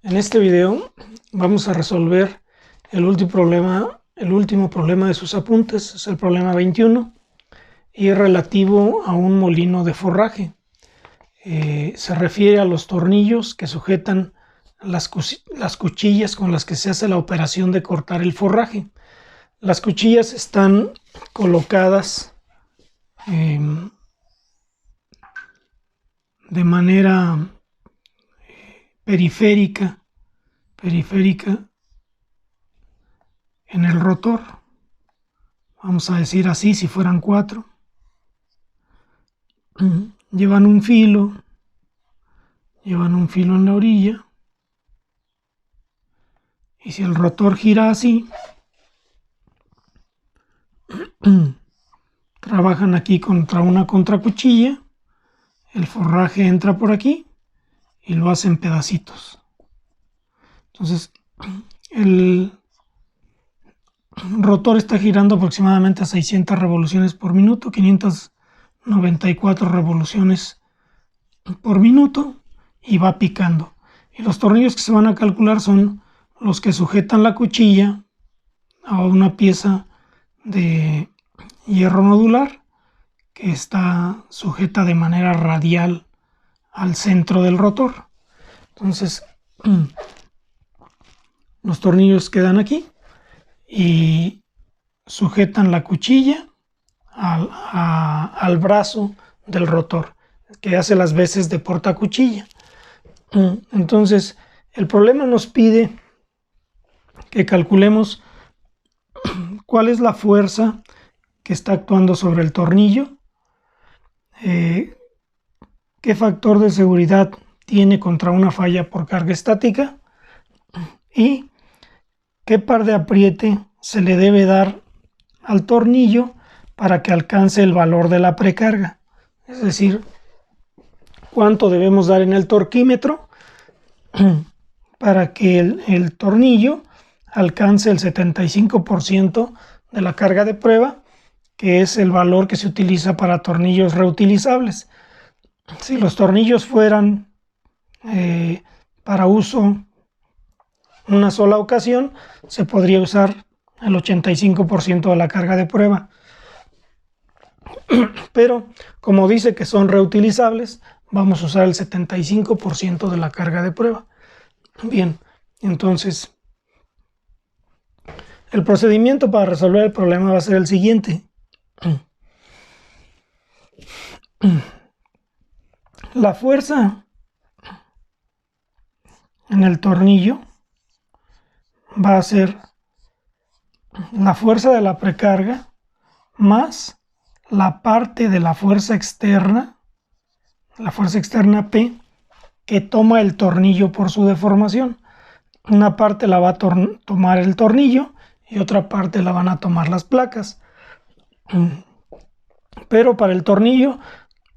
En este video vamos a resolver el último problema de sus apuntes. Es el problema 21 y es relativo a un molino de forraje. Se refiere a los tornillos que sujetan las cuchillas con las que se hace la operación de cortar el forraje. Las cuchillas están colocadas de manera periférica en el rotor. Vamos a decir así, si fueran 4. Llevan un filo en la orilla, y si el rotor gira así, trabajan aquí contra una contracuchilla, el forraje entra por aquí y lo hacen pedacitos. Entonces el rotor está girando aproximadamente a 600 revoluciones por minuto, 594 revoluciones por minuto, y va picando. Y los tornillos que se van a calcular son los que sujetan la cuchilla a una pieza de hierro nodular que está sujeta de manera radial al centro del rotor. Entonces los tornillos quedan aquí y sujetan la cuchilla al brazo del rotor, que hace las veces de portacuchilla. Entonces el problema nos pide que calculemos cuál es la fuerza que está actuando sobre el tornillo, qué factor de seguridad tiene contra una falla por carga estática y qué par de apriete se le debe dar al tornillo para que alcance el valor de la precarga. Es decir, cuánto debemos dar en el torquímetro para que el tornillo alcance el 75% de la carga de prueba, que es el valor que se utiliza para tornillos reutilizables. Si los tornillos fueran para uso una sola ocasión, se podría usar el 85% de la carga de prueba. Pero como dice que son reutilizables, vamos a usar el 75% de la carga de prueba. Bien, entonces el procedimiento para resolver el problema va a ser el siguiente. La fuerza en el tornillo va a ser la fuerza de la precarga más la parte de la fuerza externa P, que toma el tornillo por su deformación. Una parte la va a tomar el tornillo y otra parte la van a tomar las placas. Pero para el tornillo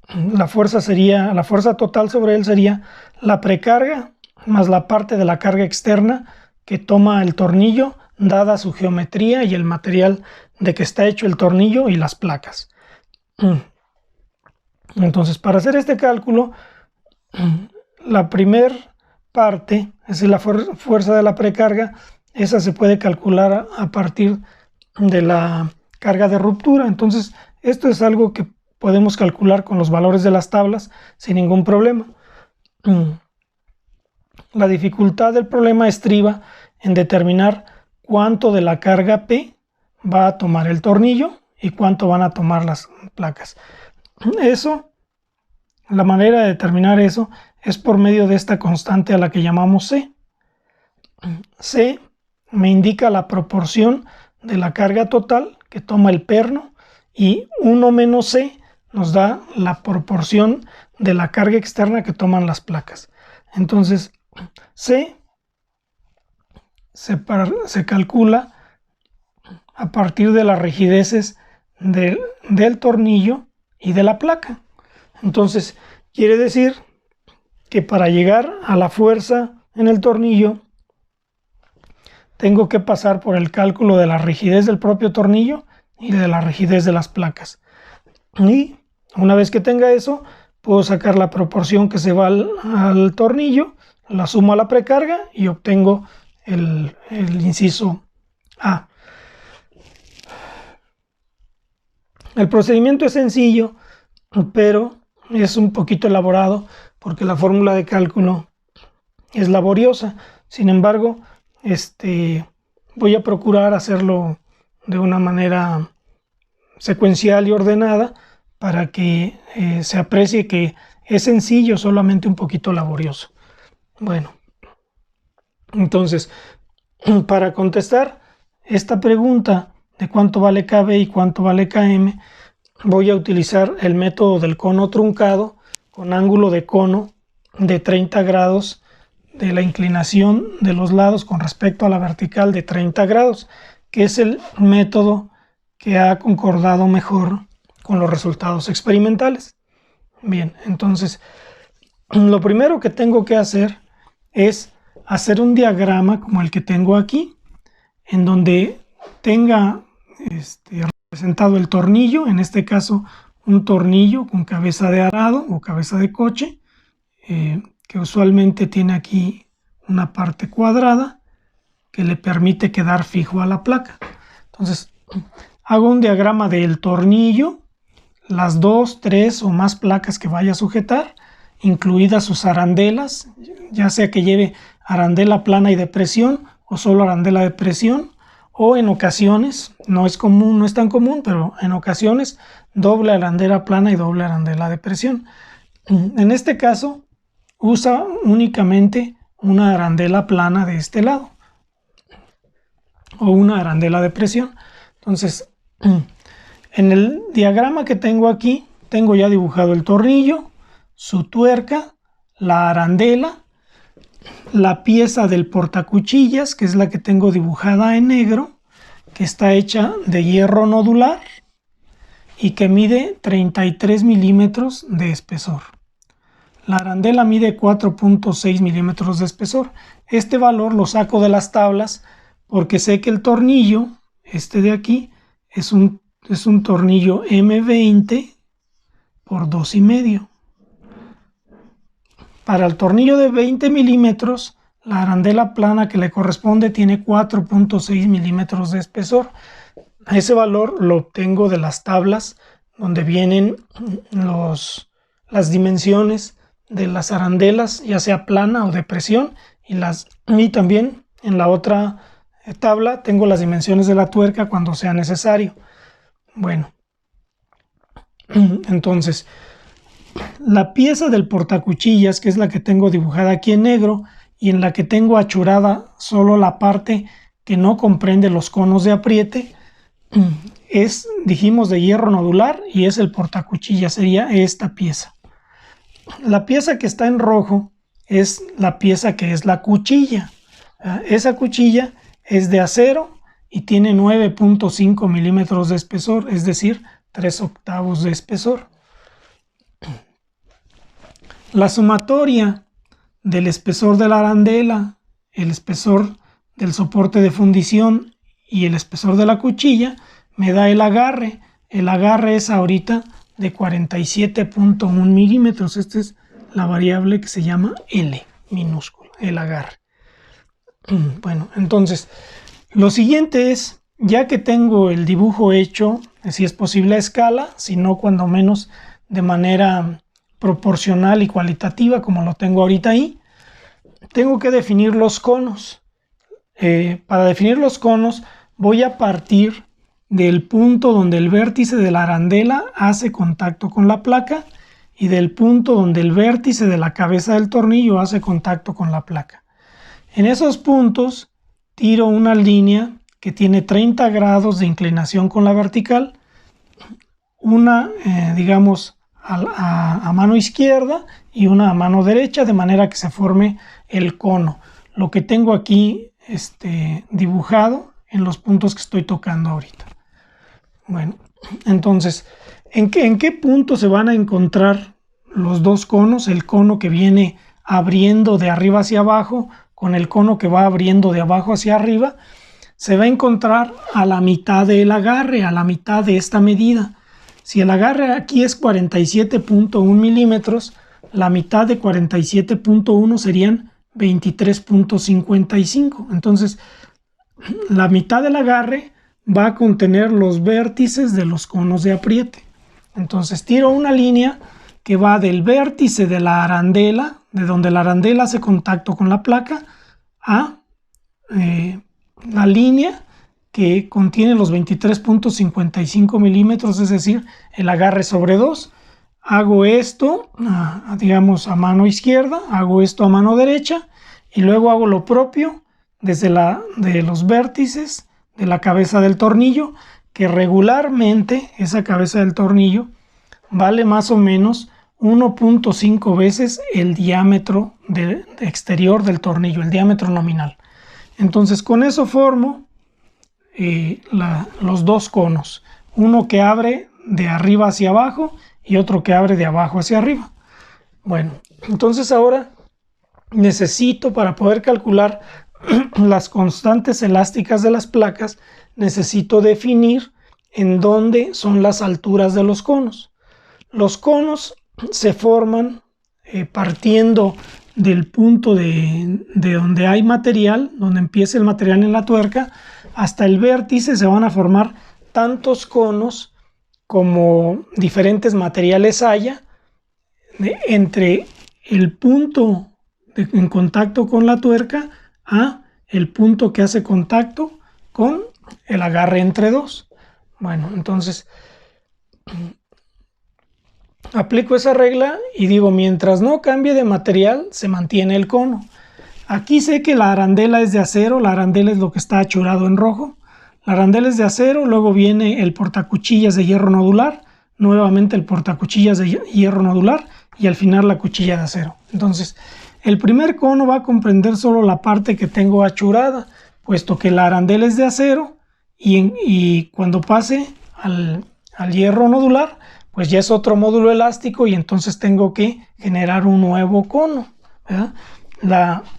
la fuerza total sobre él sería la precarga más la parte de la carga externa que toma el tornillo, dada su geometría y el material de que está hecho el tornillo y las placas. Entonces, para hacer este cálculo, la primer parte, es decir, la fuerza de la precarga, esa se puede calcular a partir de la carga de ruptura. Entonces, esto es algo que podemos calcular con los valores de las tablas sin ningún problema. La dificultad del problema estriba en determinar cuánto de la carga P va a tomar el tornillo y cuánto van a tomar las placas. La manera de determinar eso es por medio de esta constante a la que llamamos C. C me indica la proporción de la carga total que toma el perno, y 1 menos C nos da la proporción de la carga externa que toman las placas. Entonces C se calcula a partir de las rigideces del tornillo y de la placa. Entonces quiere decir que para llegar a la fuerza en el tornillo tengo que pasar por el cálculo de la rigidez del propio tornillo y de la rigidez de las placas. Y una vez que tenga eso, puedo sacar la proporción que se va al tornillo, la sumo a la precarga y obtengo el inciso A. El procedimiento es sencillo, pero es un poquito elaborado porque la fórmula de cálculo es laboriosa. Sin embargo, voy a procurar hacerlo de una manera secuencial y ordenada para que se aprecie que es sencillo, solamente un poquito laborioso. Bueno, entonces, para contestar esta pregunta de cuánto vale KB y cuánto vale KM, voy a utilizar el método del cono truncado con ángulo de cono de 30 grados de la inclinación de los lados con respecto a la vertical de 30 grados, que es el método que ha concordado mejor con los resultados experimentales. Bien, entonces, lo primero que tengo que hacer es hacer un diagrama como el que tengo aquí, en donde tenga representado el tornillo, en este caso un tornillo con cabeza de arado o cabeza de coche, que usualmente tiene aquí una parte cuadrada que le permite quedar fijo a la placa. Entonces hago un diagrama del tornillo, las 2, 3 o más placas que vaya a sujetar, incluidas sus arandelas, ya sea que lleve arandela plana y de presión o solo arandela de presión, o en ocasiones, no es común, no es tan común, pero en ocasiones doble arandela plana y doble arandela de presión. En este caso usa únicamente una arandela plana de este lado o una arandela de presión. Entonces, en el diagrama que tengo aquí, tengo ya dibujado el tornillo, su tuerca, la arandela, la pieza del portacuchillas, que es la que tengo dibujada en negro, que está hecha de hierro nodular y que mide 33 milímetros de espesor. La arandela mide 4.6 milímetros de espesor. Este valor lo saco de las tablas porque sé que el tornillo, este de aquí, es un tornillo M20 por 2,5. Para el tornillo de 20 milímetros, la arandela plana que le corresponde tiene 4.6 milímetros de espesor. Ese valor lo obtengo de las tablas donde vienen las dimensiones de las arandelas, ya sea plana o de presión, y también en la otra tabla tengo las dimensiones de la tuerca cuando sea necesario. Bueno, entonces la pieza del portacuchillas, que es la que tengo dibujada aquí en negro y en la que tengo achurada solo la parte que no comprende los conos de apriete, dijimos, de hierro nodular y es el portacuchillas, sería esta pieza. La pieza que está en rojo es la pieza que es la cuchilla. Esa cuchilla es de acero y tiene 9.5 milímetros de espesor, es decir, 3/8 de espesor. La sumatoria del espesor de la arandela, el espesor del soporte de fundición y el espesor de la cuchilla me da el agarre. El agarre es ahorita de 47.1 milímetros. Esta es la variable que se llama L minúscula, el agarre. Bueno, entonces lo siguiente es, ya que tengo el dibujo hecho, si es posible a escala, si no cuando menos de manera proporcional y cualitativa como lo tengo ahorita ahí, tengo que definir los conos. Para definir los conos voy a partir del punto donde el vértice de la arandela hace contacto con la placa y del punto donde el vértice de la cabeza del tornillo hace contacto con la placa. En esos puntos tiro una línea que tiene 30 grados de inclinación con la vertical, una digamos a mano izquierda y una a mano derecha, de manera que se forme el cono, lo que tengo aquí dibujado en los puntos que estoy tocando ahorita. Bueno, entonces, ¿en qué punto se van a encontrar los dos conos? El cono que viene abriendo de arriba hacia abajo con el cono que va abriendo de abajo hacia arriba, se va a encontrar a la mitad del agarre, a la mitad de esta medida. Si el agarre aquí es 47.1 milímetros, la mitad de 47.1 serían 23.55. Entonces, la mitad del agarre va a contener los vértices de los conos de apriete. Entonces tiro una línea que va del vértice de la arandela, de donde la arandela hace contacto con la placa, a la línea que contiene los 23.55 milímetros, es decir, el agarre sobre 2. Hago esto, digamos, a mano izquierda, hago esto a mano derecha, y luego hago lo propio desde de los vértices de la cabeza del tornillo, que regularmente esa cabeza del tornillo vale más o menos 1.5 veces el diámetro exterior del tornillo, el diámetro nominal. Entonces con eso formo los dos conos, uno que abre de arriba hacia abajo y otro que abre de abajo hacia arriba. Bueno, entonces ahora necesito, para poder calcular las constantes elásticas de las placas, necesito definir en dónde son las alturas de los conos. Los conos se forman partiendo del punto de donde hay material, donde empieza el material en la tuerca, hasta el vértice. Se van a formar tantos conos como diferentes materiales haya entre el punto en contacto con la tuerca a el punto que hace contacto con el agarre entre dos. Bueno, entonces aplico esa regla y digo, mientras no cambie de material, se mantiene el cono. Aquí sé que la arandela es de acero, la arandela es lo que está achurado en rojo. La arandela es de acero, luego viene el portacuchillas de hierro nodular, nuevamente el portacuchillas de hierro nodular y al final la cuchilla de acero. Entonces, el primer cono va a comprender solo la parte que tengo achurada, puesto que la arandela es de acero y cuando pase al hierro nodular, pues ya es otro módulo elástico y entonces tengo que generar un nuevo cono, ¿verdad?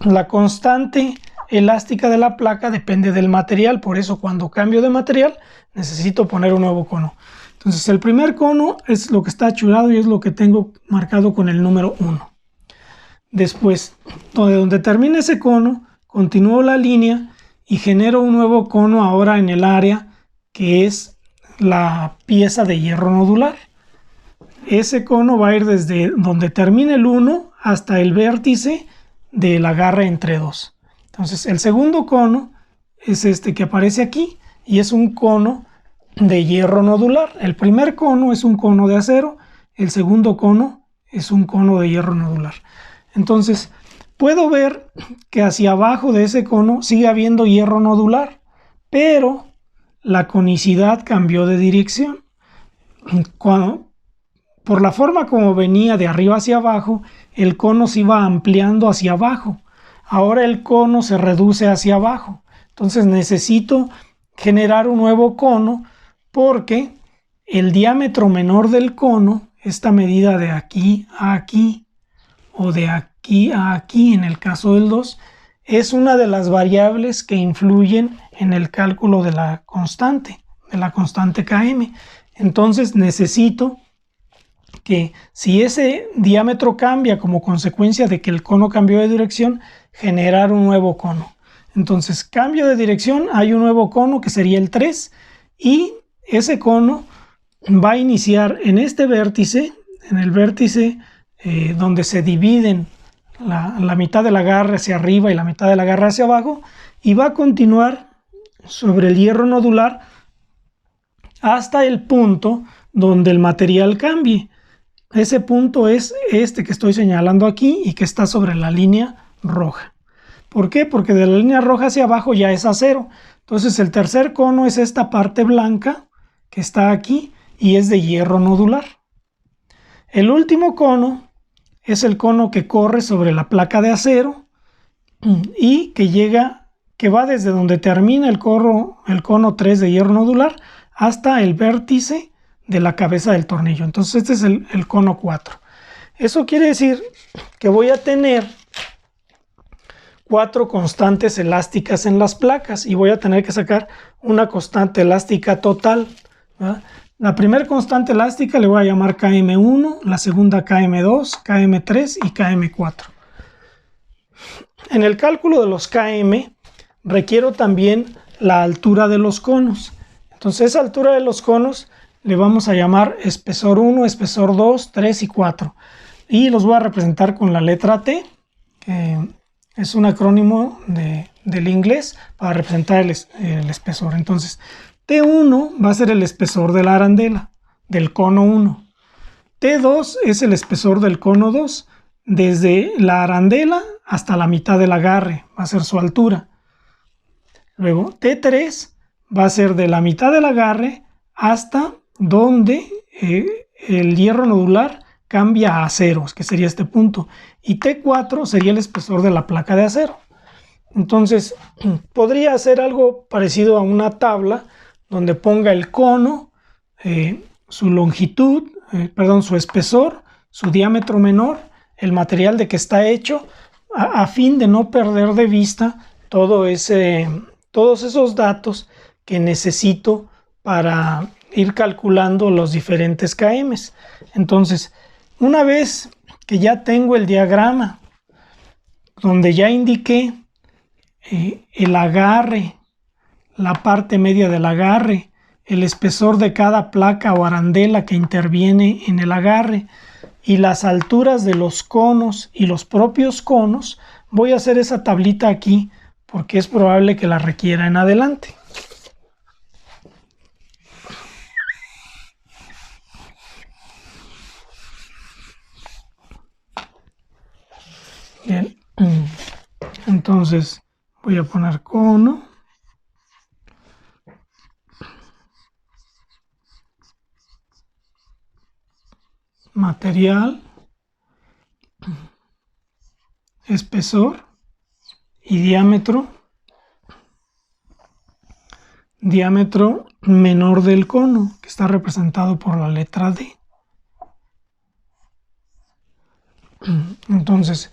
La constante elástica de la placa depende del material, por eso cuando cambio de material necesito poner un nuevo cono. Entonces el primer cono es lo que está achurado y es lo que tengo marcado con el número 1. Después, donde termina ese cono, continúo la línea y genero un nuevo cono ahora en el área que es la pieza de hierro nodular. Ese cono va a ir desde donde termina el 1 hasta el vértice del agarre entre 2. Entonces el segundo cono es este que aparece aquí y es un cono de hierro nodular. El primer cono es un cono de acero, el segundo cono es un cono de hierro nodular. Entonces puedo ver que hacia abajo de ese cono sigue habiendo hierro nodular, pero la conicidad cambió de dirección. Por la forma como venía de arriba hacia abajo, el cono se iba ampliando hacia abajo. Ahora el cono se reduce hacia abajo. Entonces necesito generar un nuevo cono porque el diámetro menor del cono, esta medida de aquí a aquí o de aquí a aquí en el caso del 2, es una de las variables que influyen en el cálculo de la constante Km. Entonces necesito que si ese diámetro cambia como consecuencia de que el cono cambió de dirección, generar un nuevo cono. Entonces cambio de dirección, hay un nuevo cono que sería el 3 y ese cono va a iniciar en este vértice, en el vértice donde se dividen la mitad del agarre hacia arriba y la mitad del agarre hacia abajo, y va a continuar sobre el hierro nodular hasta el punto donde el material cambie. Ese punto es este que estoy señalando aquí y que está sobre la línea roja. ¿Por qué? Porque de la línea roja hacia abajo ya es acero. Entonces el tercer cono es esta parte blanca que está aquí y es de hierro nodular. El último cono es el cono que corre sobre la placa de acero y que va desde donde termina el cono 3 de hierro nodular hasta el vértice de la cabeza del tornillo. Entonces este es el cono 4. Eso quiere decir que voy a tener 4 constantes elásticas en las placas y voy a tener que sacar una constante elástica total, ¿verdad? La primera constante elástica le voy a llamar Km1, la segunda Km2, Km3 y Km4. En el cálculo de los Km requiero también la altura de los conos. Entonces esa altura de los conos le vamos a llamar espesor 1, espesor 2, 3 y 4. Y los voy a representar con la letra T, que es un acrónimo del inglés para representar el espesor. Entonces T1 va a ser el espesor de la arandela, del cono 1. T2 es el espesor del cono 2, desde la arandela hasta la mitad del agarre, va a ser su altura. Luego T3 va a ser de la mitad del agarre hasta donde el hierro nodular cambia a acero, que sería este punto. Y T4 sería el espesor de la placa de acero. Entonces, podría hacer algo parecido a una tabla donde ponga el cono, su longitud, su espesor, su diámetro menor, el material de que está hecho, a fin de no perder de vista todos esos datos que necesito para ir calculando los diferentes KMs. Entonces, una vez que ya tengo el diagrama donde ya indiqué el agarre, la parte media del agarre, el espesor de cada placa o arandela que interviene en el agarre y las alturas de los conos y los propios conos, voy a hacer esa tablita aquí porque es probable que la requiera en adelante. Bien, entonces voy a poner cono. Material, espesor y diámetro menor del cono, que está representado por la letra D. Entonces,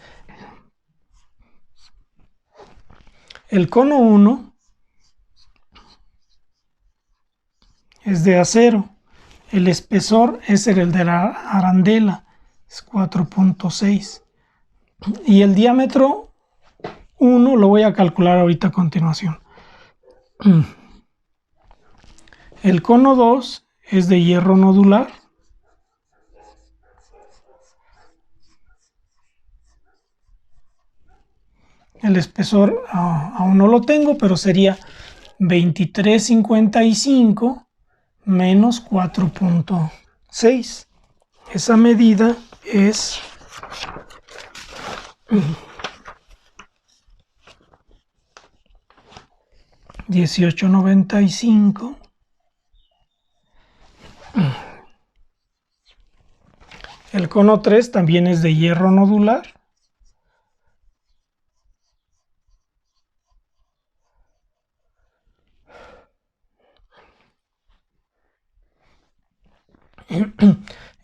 el cono 1 es de acero. El espesor es el de la arandela, es 4.6. Y el diámetro 1 lo voy a calcular ahorita a continuación. El cono 2 es de hierro nodular. El espesor aún no lo tengo, pero sería 2355 menos 4.6. Esa medida es 1895 El cono 3 también es de hierro nodular.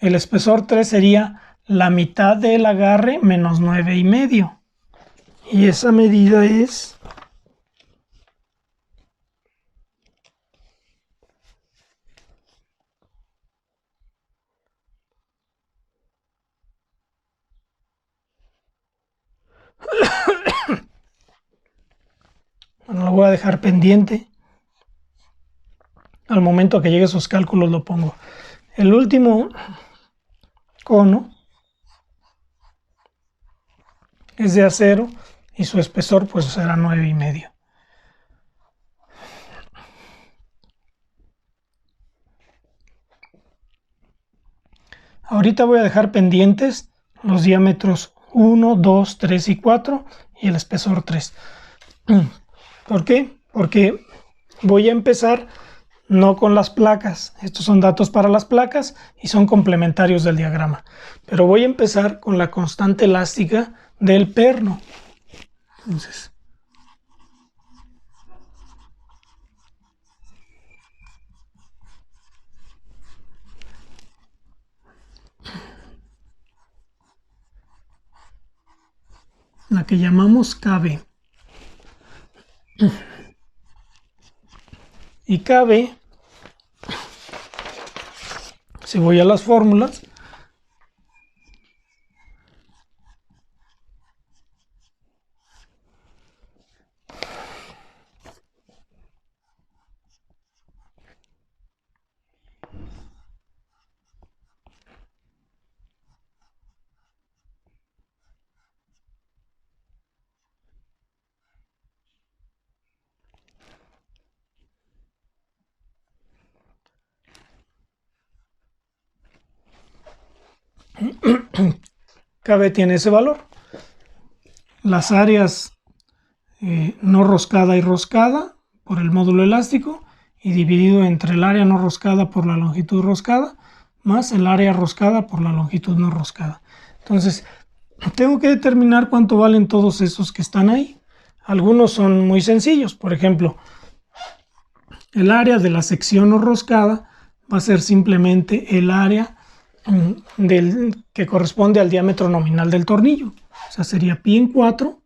El espesor 3 sería la mitad del agarre menos 9,5. Y esa medida es 8. Bueno, lo voy a dejar pendiente. Al momento que llegue sus cálculos lo pongo. El último cono es de acero y su espesor pues será 9,5. Ahorita voy a dejar pendientes los diámetros 1, 2, 3 y 4 y el espesor 3. ¿Por qué? Porque voy a empezar no con las placas. Estos son datos para las placas y son complementarios del diagrama. Pero voy a empezar con la constante elástica del perno. Entonces, la que llamamos KB. Y KB Si voy a las fórmulas, KB tiene ese valor. Las áreas no roscada y roscada por el módulo elástico y dividido entre el área no roscada por la longitud roscada más el área roscada por la longitud no roscada. Entonces tengo que determinar cuánto valen todos esos que están ahí. Algunos son muy sencillos. Por ejemplo, el área de la sección no roscada va a ser simplemente el área que corresponde al diámetro nominal del tornillo. O sea, sería pi en 4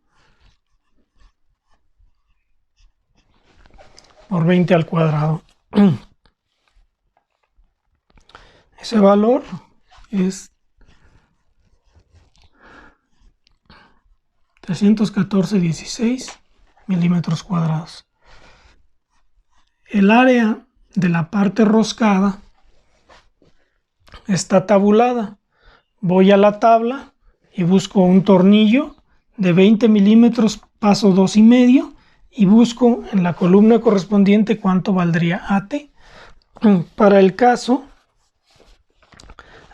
por 20 al cuadrado. Ese valor es 314,16 milímetros cuadrados. El área de la parte roscada está tabulada. Voy a la tabla y busco un tornillo de 20 milímetros, paso 2,5 y busco en la columna correspondiente cuánto valdría AT. Para el caso,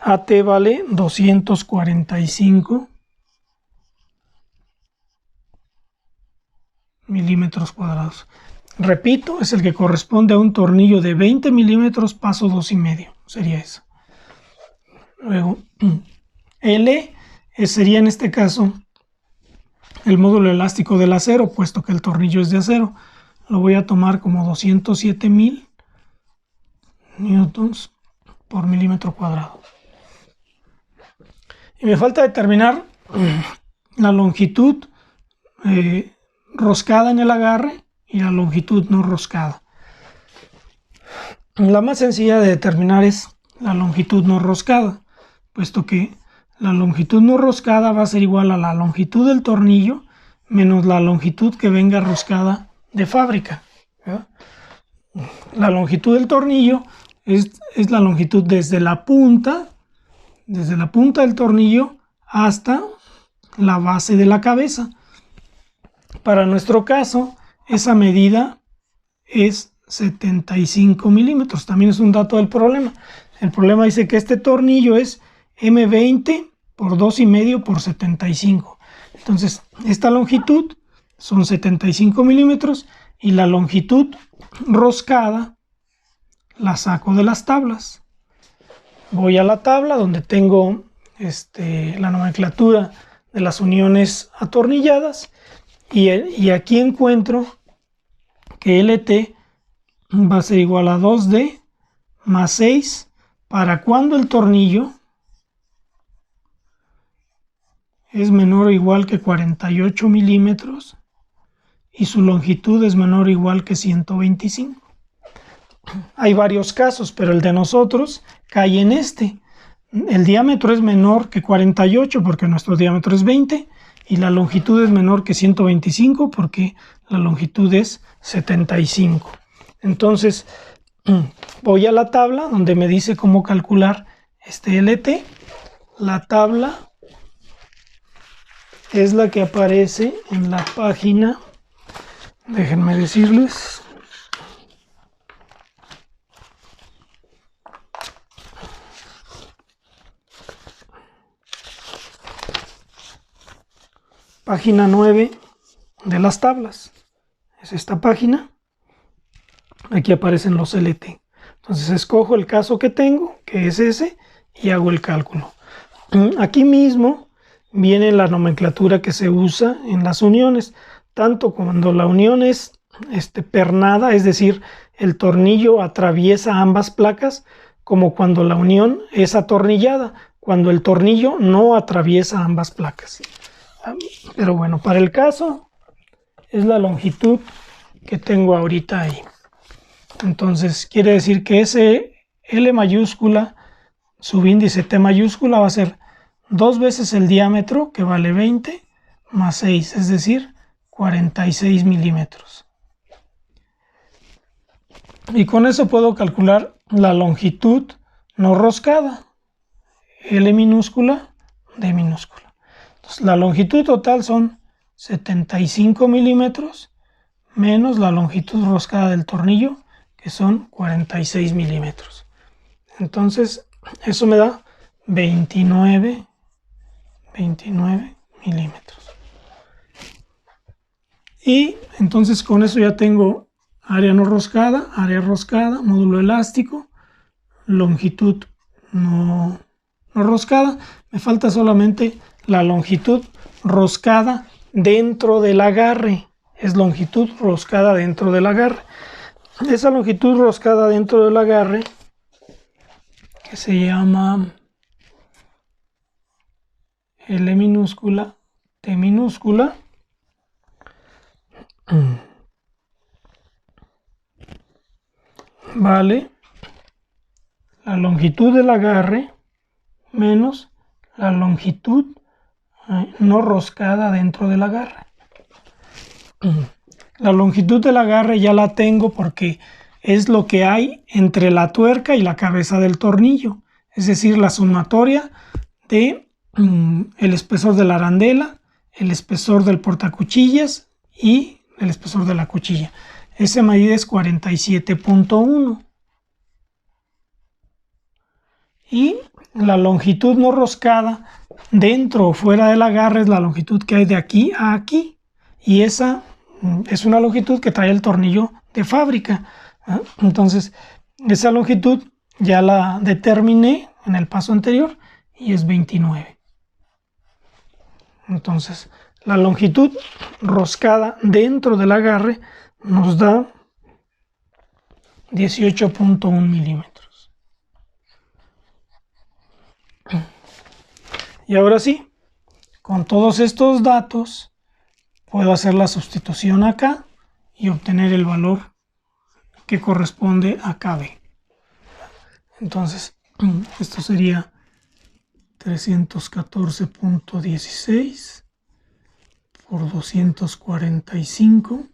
AT vale 245 milímetros cuadrados. Repito, es el que corresponde a un tornillo de 20 milímetros, paso 2,5. Sería eso. Luego, L sería en este caso el módulo elástico del acero, puesto que el tornillo es de acero. Lo voy a tomar como 207,000 newtons por milímetro cuadrado. Y me falta determinar la longitud roscada en el agarre y la longitud no roscada. La más sencilla de determinar es la longitud no roscada, puesto que la longitud no roscada va a ser igual a la longitud del tornillo menos la longitud que venga roscada de fábrica, ¿verdad? La longitud del tornillo es la longitud desde la punta del tornillo hasta la base de la cabeza. Para nuestro caso, esa medida es 75 milímetros. También es un dato del problema. El problema dice que este tornillo es M20 por 2,5 por 75. Entonces, esta longitud son 75 milímetros y la longitud roscada la saco de las tablas. Voy a la tabla donde tengo la nomenclatura de las uniones atornilladas y aquí encuentro que LT va a ser igual a 2D más 6 para cuando el tornillo es menor o igual que 48 milímetros y su longitud es menor o igual que 125. Hay varios casos, pero el de nosotros cae en este. El diámetro es menor que 48 porque nuestro diámetro es 20 y la longitud es menor que 125 porque la longitud es 75. Entonces voy a la tabla donde me dice cómo calcular este LT. La tabla es la que aparece en la página, déjenme decirles, página 9 de las tablas. Es esta página. Aquí aparecen los LT. Entonces escojo el caso que tengo, que es ese, y hago el cálculo. Aquí mismo viene la nomenclatura que se usa en las uniones, tanto cuando la unión es pernada, es decir, el tornillo atraviesa ambas placas, como cuando la unión es atornillada, cuando el tornillo no atraviesa ambas placas. Pero bueno, para el caso es la longitud que tengo ahorita ahí. Entonces quiere decir que ese L mayúscula subíndice T mayúscula va a ser 2 veces el diámetro, que vale 20, más 6, es decir, 46 milímetros. Y con eso puedo calcular la longitud no roscada, L minúscula, D minúscula. Entonces, la longitud total son 75 milímetros menos la longitud roscada del tornillo, que son 46 milímetros. Entonces, eso me da 29 milímetros. Y entonces con eso ya tengo área no roscada, módulo elástico, longitud no roscada. Me falta solamente la longitud roscada dentro del agarre. Es longitud roscada dentro del agarre. Esa longitud roscada dentro del agarre, que se llama L minúscula, T minúscula, vale la longitud del agarre menos la longitud no roscada dentro del agarre. La longitud del agarre ya la tengo porque es lo que hay entre la tuerca y la cabeza del tornillo, es decir, la sumatoria de el espesor de la arandela, el espesor del portacuchillas y el espesor de la cuchilla. Esa medida es 47.1. Y la longitud no roscada dentro o fuera del agarre es la longitud que hay de aquí a aquí. Y esa es una longitud que trae el tornillo de fábrica. Entonces, esa longitud ya la determiné en el paso anterior y es 29. Entonces, la longitud roscada dentro del agarre nos da 18.1 milímetros. Y ahora sí, con todos estos datos, puedo hacer la sustitución acá y obtener el valor que corresponde a KB. Entonces, esto sería 314.16 por 245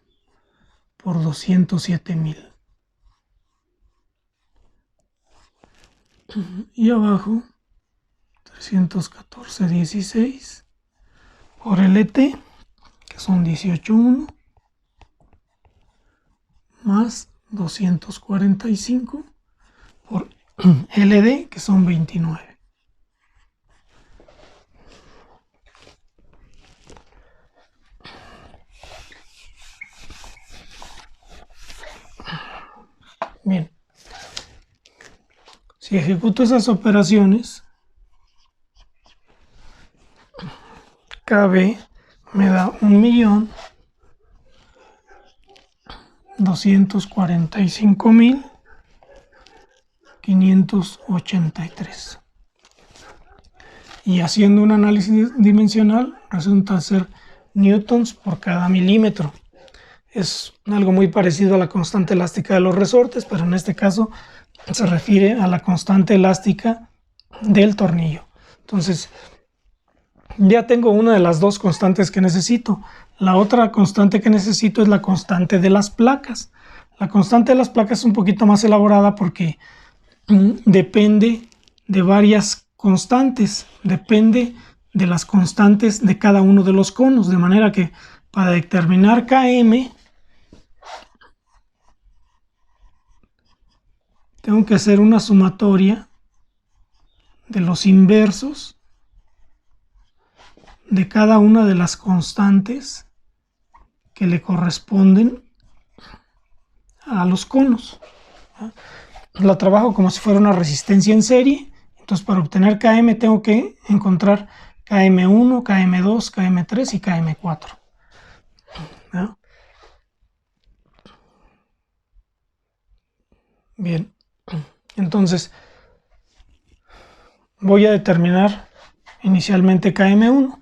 por 207.000. Y abajo 314.16 por LT, que son 18.1, más 245 por LD, que son 29. Bien, si ejecuto esas operaciones, KB me da 1.245.583. Y haciendo un análisis dimensional resulta ser newtons por cada milímetro. Es algo muy parecido a la constante elástica de los resortes, pero en este caso se refiere a la constante elástica del tornillo. Entonces, ya tengo una de las dos constantes que necesito. La otra constante que necesito es la constante de las placas. La constante de las placas es un poquito más elaborada porque depende de varias constantes, depende de las constantes de cada uno de los conos, de manera que para determinar Km tengo que hacer una sumatoria de los inversos de cada una de las constantes que le corresponden a los conos. La trabajo como si fuera una resistencia en serie. Entonces, para obtener Km tengo que encontrar Km1, Km2, Km3 y Km4. ¿No? Bien, entonces voy a determinar inicialmente Km1.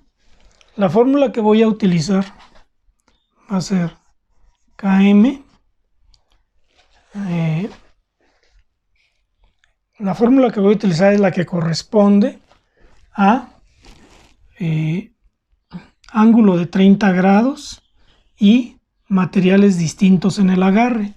La fórmula que voy a utilizar va a ser Km La fórmula que voy a utilizar es la que corresponde a ángulo de 30 grados y materiales distintos en el agarre.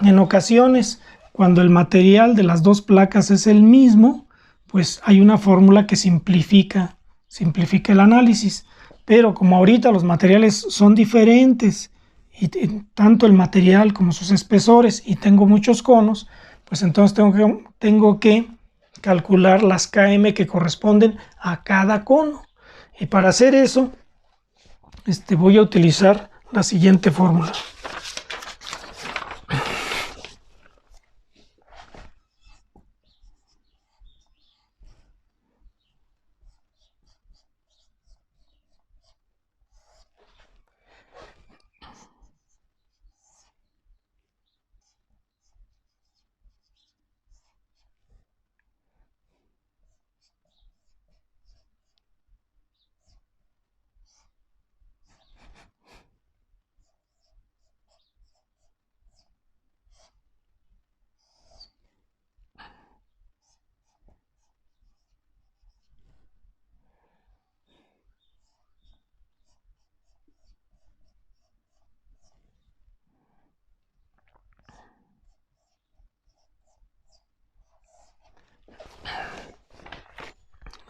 En ocasiones, cuando el material de las dos placas es el mismo, pues hay una fórmula que simplifica el análisis. Pero como ahorita los materiales son diferentes, y tanto el material como sus espesores, y tengo muchos conos, pues entonces tengo que calcular las km que corresponden a cada cono. Y para hacer eso, voy a utilizar la siguiente fórmula.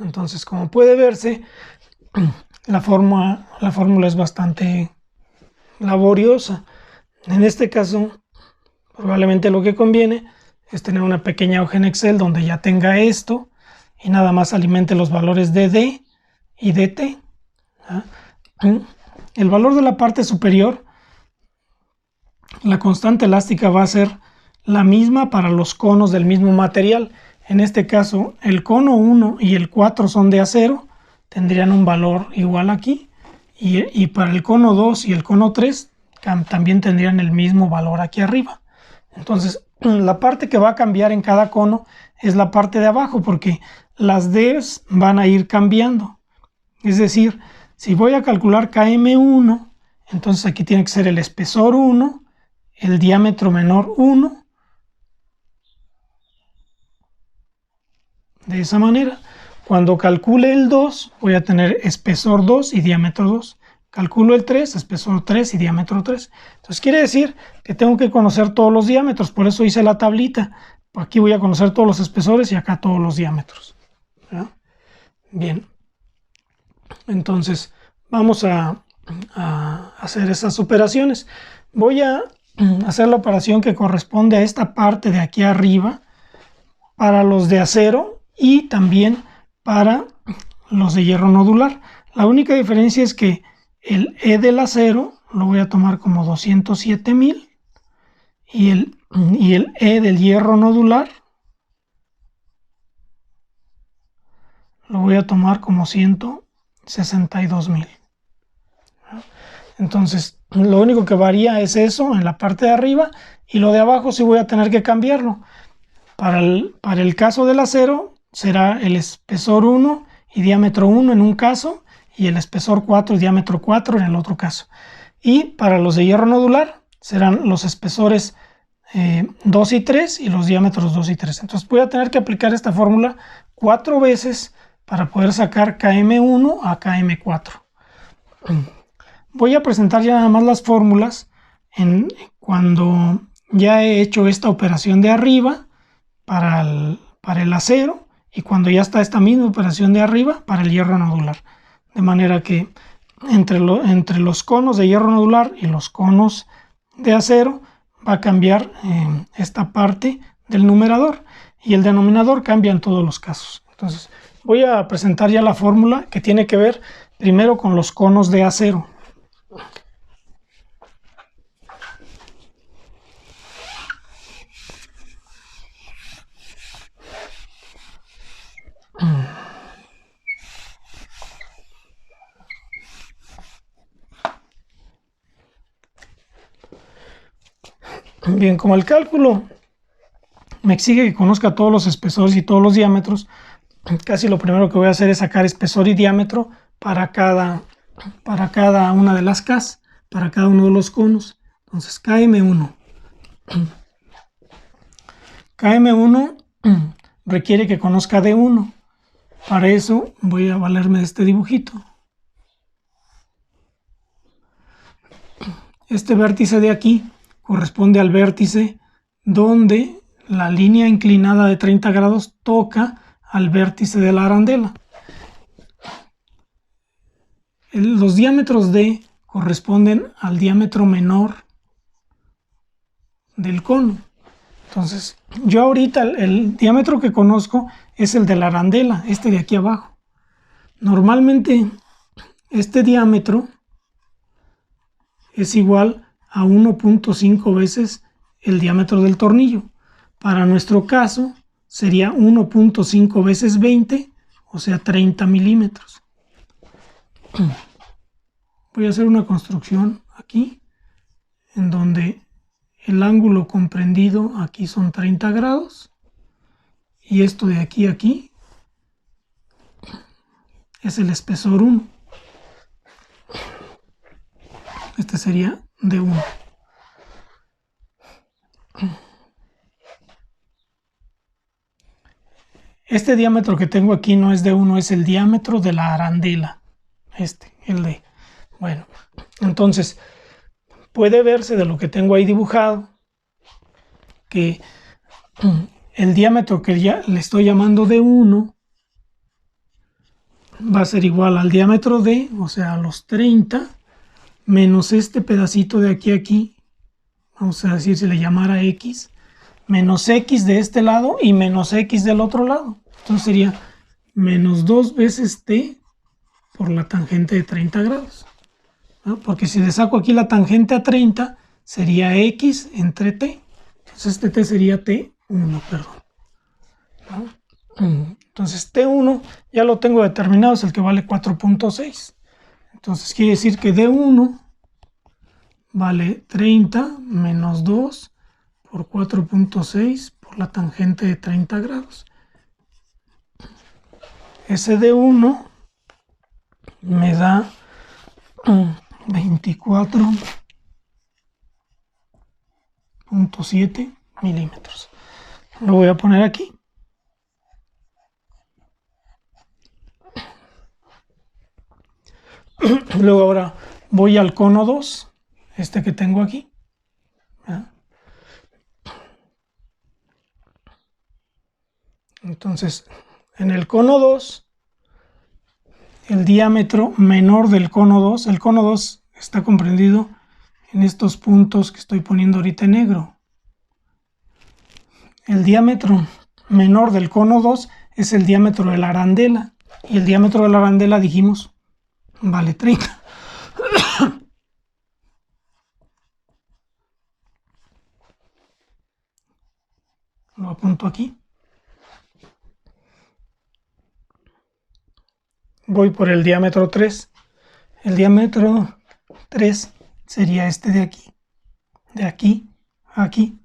Entonces, como puede verse, la fórmula es bastante laboriosa. En este caso, probablemente lo que conviene es tener una pequeña hoja en Excel donde ya tenga esto y nada más alimente los valores de D y de T. El valor de la parte superior, la constante elástica va a ser la misma para los conos del mismo material. En este caso, el cono 1 y el 4 son de acero, tendrían un valor igual aquí. Y para el cono 2 y el cono 3 también tendrían el mismo valor aquí arriba. Entonces, la parte que va a cambiar en cada cono es la parte de abajo, porque las Ds van a ir cambiando. Es decir, si voy a calcular KM1, entonces aquí tiene que ser el espesor 1, el diámetro menor 1, de esa manera. Cuando calcule el 2, voy a tener espesor 2 y diámetro 2. Calculo el 3, espesor 3 y diámetro 3. Entonces quiere decir que tengo que conocer todos los diámetros, por eso hice la tablita. Aquí voy a conocer todos los espesores y acá todos los diámetros. ¿Ya? Bien. Entonces vamos a hacer esas operaciones. Voy a hacer la operación que corresponde a esta parte de aquí arriba para los de acero y también para los de hierro nodular. La única diferencia es que el E del acero lo voy a tomar como 207,000 y el E del hierro nodular lo voy a tomar como 162,000. Entonces, lo único que varía es eso en la parte de arriba, y lo de abajo sí voy a tener que cambiarlo. Para el caso del acero será el espesor 1 y diámetro 1 en un caso, y el espesor 4 y diámetro 4 en el otro caso. Y para los de hierro nodular serán los espesores 2 y 3 y los diámetros 2 y 3. Entonces voy a tener que aplicar esta fórmula 4 veces para poder sacar KM1 a KM4. Voy a presentar ya nada más las fórmulas cuando ya he hecho esta operación de arriba para el acero y cuando ya está esta misma operación de arriba para el hierro nodular. De manera que entre los conos de hierro nodular y los conos de acero va a cambiar esta parte del numerador y el denominador cambia en todos los casos. Entonces voy a presentar ya la fórmula que tiene que ver primero con los conos de acero. Bien, como el cálculo me exige que conozca todos los espesores y todos los diámetros, casi lo primero que voy a hacer es sacar espesor y diámetro para cada una de las Ks, para cada uno de los conos. Entonces KM1 requiere que conozca D1. Para eso voy a valerme de este dibujito. Este vértice de aquí corresponde al vértice donde la línea inclinada de 30 grados toca al vértice de la arandela. Los diámetros D corresponden al diámetro menor del cono. Entonces, yo ahorita el diámetro que conozco es el de la arandela, este de aquí abajo. Normalmente este diámetro es igual a 1.5 veces el diámetro del tornillo. Para nuestro caso sería 1.5 veces 20, o sea 30 milímetros. Voy a hacer una construcción aquí en donde el ángulo comprendido aquí son 30 grados y esto de aquí a aquí es el espesor 1. Este sería D1. Este diámetro que tengo aquí no es D1, es el diámetro de la arandela. El D. Bueno, entonces puede verse de lo que tengo ahí dibujado que el diámetro que ya le estoy llamando D1 va a ser igual al diámetro D, o sea, a los 30, menos este pedacito de aquí a aquí, vamos a decir si le llamara X, menos X de este lado y menos X del otro lado. Entonces sería menos 2 veces T por la tangente de 30 grados. ¿No? Porque si le saco aquí la tangente a 30, sería X entre T. Entonces este T sería T1, perdón. ¿No? Entonces T1 ya lo tengo determinado, es el que vale 4.6. Entonces quiere decir que D1 vale 30 menos 2 por 4.6 por la tangente de 30 grados. Ese D1 me da 24.7 milímetros. Lo voy a poner aquí. Luego ahora voy al cono 2, este que tengo aquí. Entonces, en el cono 2, el diámetro menor del cono 2, el cono 2 está comprendido en estos puntos que estoy poniendo ahorita en negro. El diámetro menor del cono 2 es el diámetro de la arandela, y el diámetro de la arandela, dijimos, vale 30. Lo apunto aquí. Voy por el diámetro 3. El diámetro 3 sería este de aquí a aquí.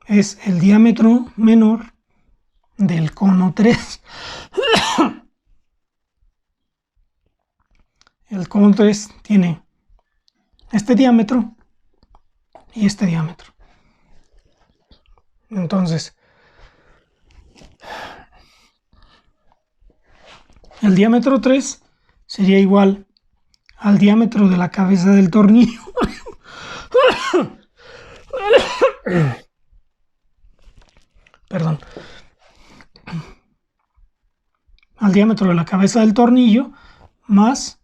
Es el diámetro menor del cono 3. El cono 3 tiene este diámetro y este diámetro. Entonces, el diámetro 3 sería igual al diámetro de la cabeza del tornillo. Perdón. Al diámetro de la cabeza del tornillo más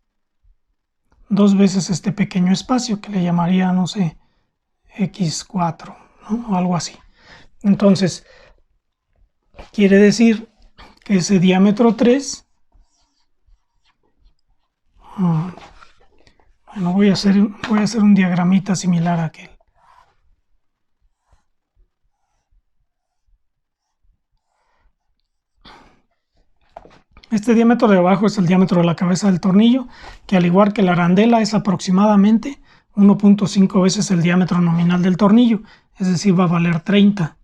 2 veces este pequeño espacio que le llamaría, no sé, X4, ¿no? O algo así. Entonces, quiere decir que ese diámetro 3, bueno, voy a hacer un diagramita similar a aquel. Este diámetro de abajo es el diámetro de la cabeza del tornillo, que al igual que la arandela es aproximadamente 1.5 veces el diámetro nominal del tornillo, es decir, va a valer 30.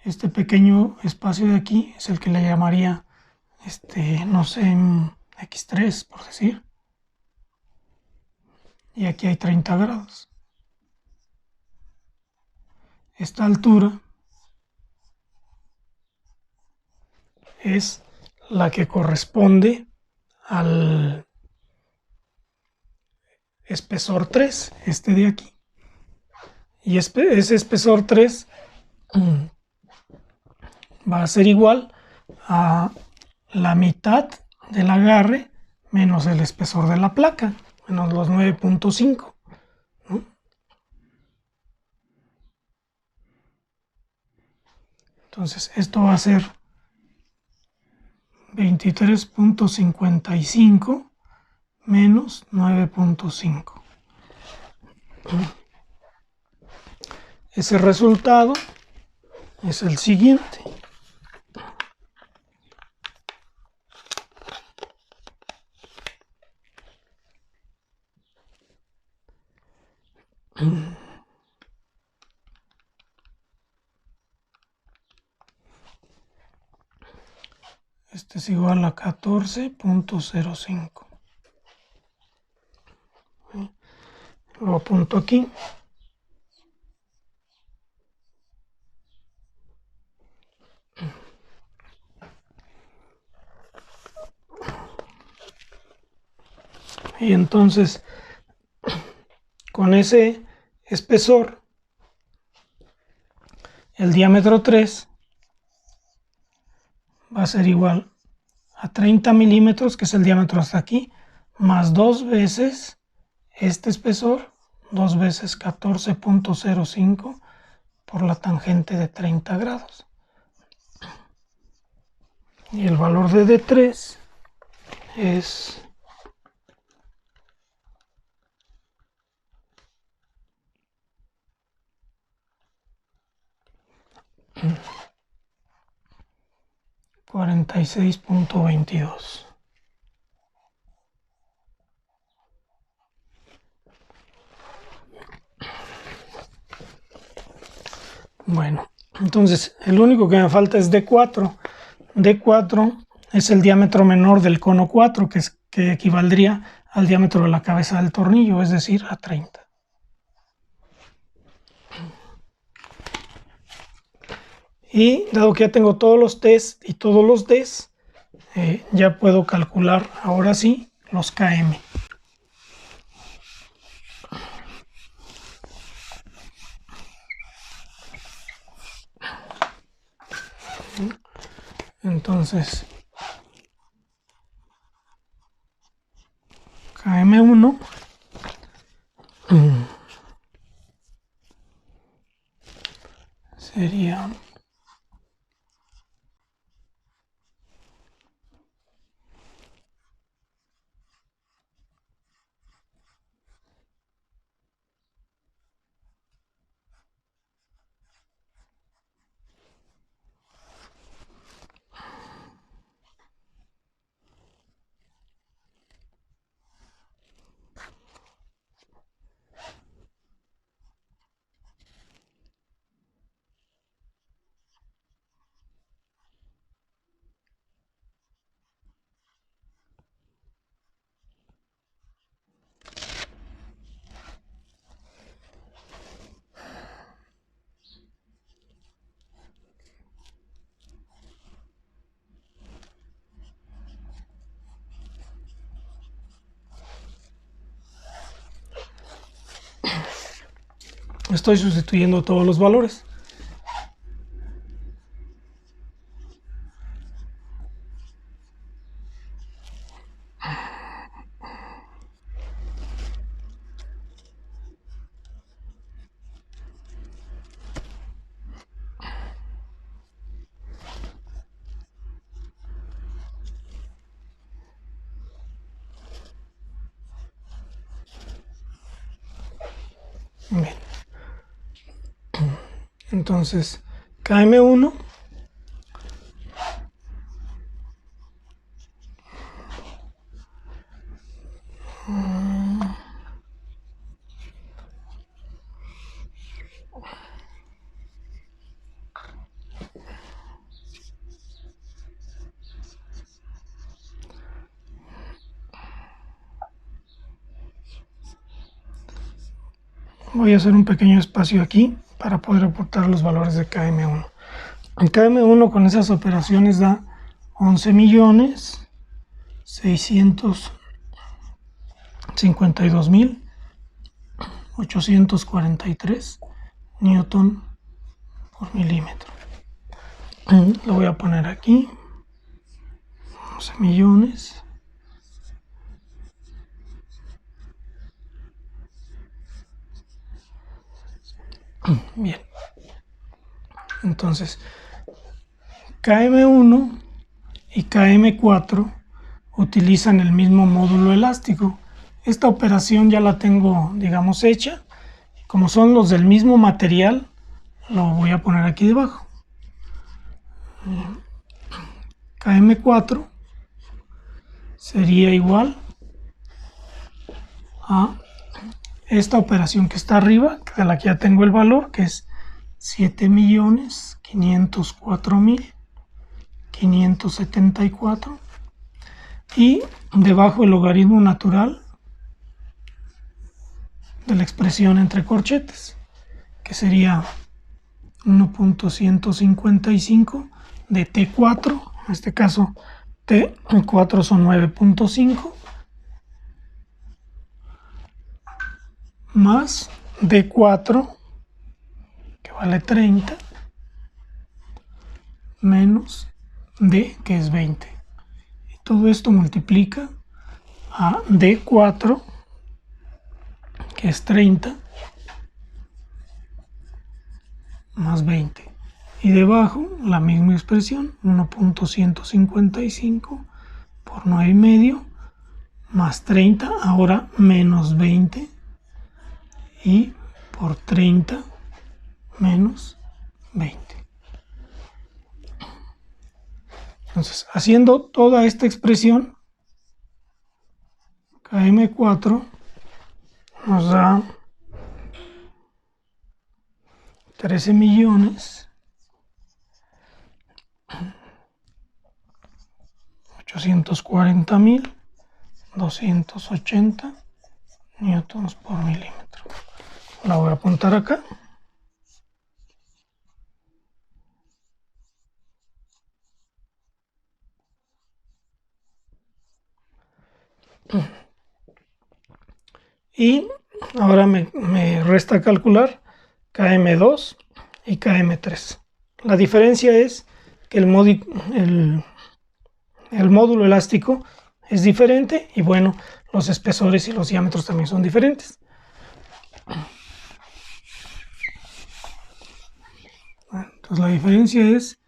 Este pequeño espacio de aquí es el que le llamaría, no sé, X3, por decir. Y aquí hay 30 grados. esta altura es la que corresponde al espesor 3, este de aquí. Y ese espesor 3 va a ser igual a la mitad del agarre menos el espesor de la placa, menos los 9.5. ¿no? Entonces esto va a ser 23.55 menos 9.5. Ese resultado es el siguiente. Este es igual a 14.05. Lo apunto aquí. Y entonces, con ese espesor, el diámetro 3 va a ser igual a 30 milímetros, que es el diámetro hasta aquí, más 2 veces este espesor, 2 veces 14.05 por la tangente de 30 grados. Y el valor de D3 es 46.22. Bueno, entonces el único que me falta es D4. D4 es el diámetro menor del cono 4, que equivaldría al diámetro de la cabeza del tornillo, es decir, a 30. Y dado que ya tengo todos los T's y todos los D's, ya puedo calcular ahora sí los km. Entonces, km1 sería 1. Estoy sustituyendo todos los valores. Bien. Entonces, km1 voy a hacer un pequeño espacio aquí para poder aportar los valores de KM1. El KM1 con esas operaciones da 11.652.843 newton por milímetro. Lo voy a poner aquí, 11 millones. Bien, entonces KM1 y KM4 utilizan el mismo módulo elástico. Esta operación ya la tengo, digamos, hecha. Como son los del mismo material, lo voy a poner aquí debajo. KM4 sería igual a esta operación que está arriba, de la que ya tengo el valor, que es 7.504.574, y debajo el logaritmo natural de la expresión entre corchetes, que sería 1.155 de T4, en este caso T4 son 9.5, más D4, que vale 30, menos D, que es 20. Y todo esto multiplica a D4, que es 30, más 20. Y debajo la misma expresión, 1.155 por 9,5, más 30, ahora menos 20, y por 30 menos 20. Entonces, haciendo toda esta expresión, KM4 nos da 13.840.280 newtons por milímetro. La voy a apuntar acá. Y ahora me resta calcular KM2 y KM3. La diferencia es que el módulo elástico es diferente y bueno, los espesores y los diámetros también son diferentes. Entonces la diferencia es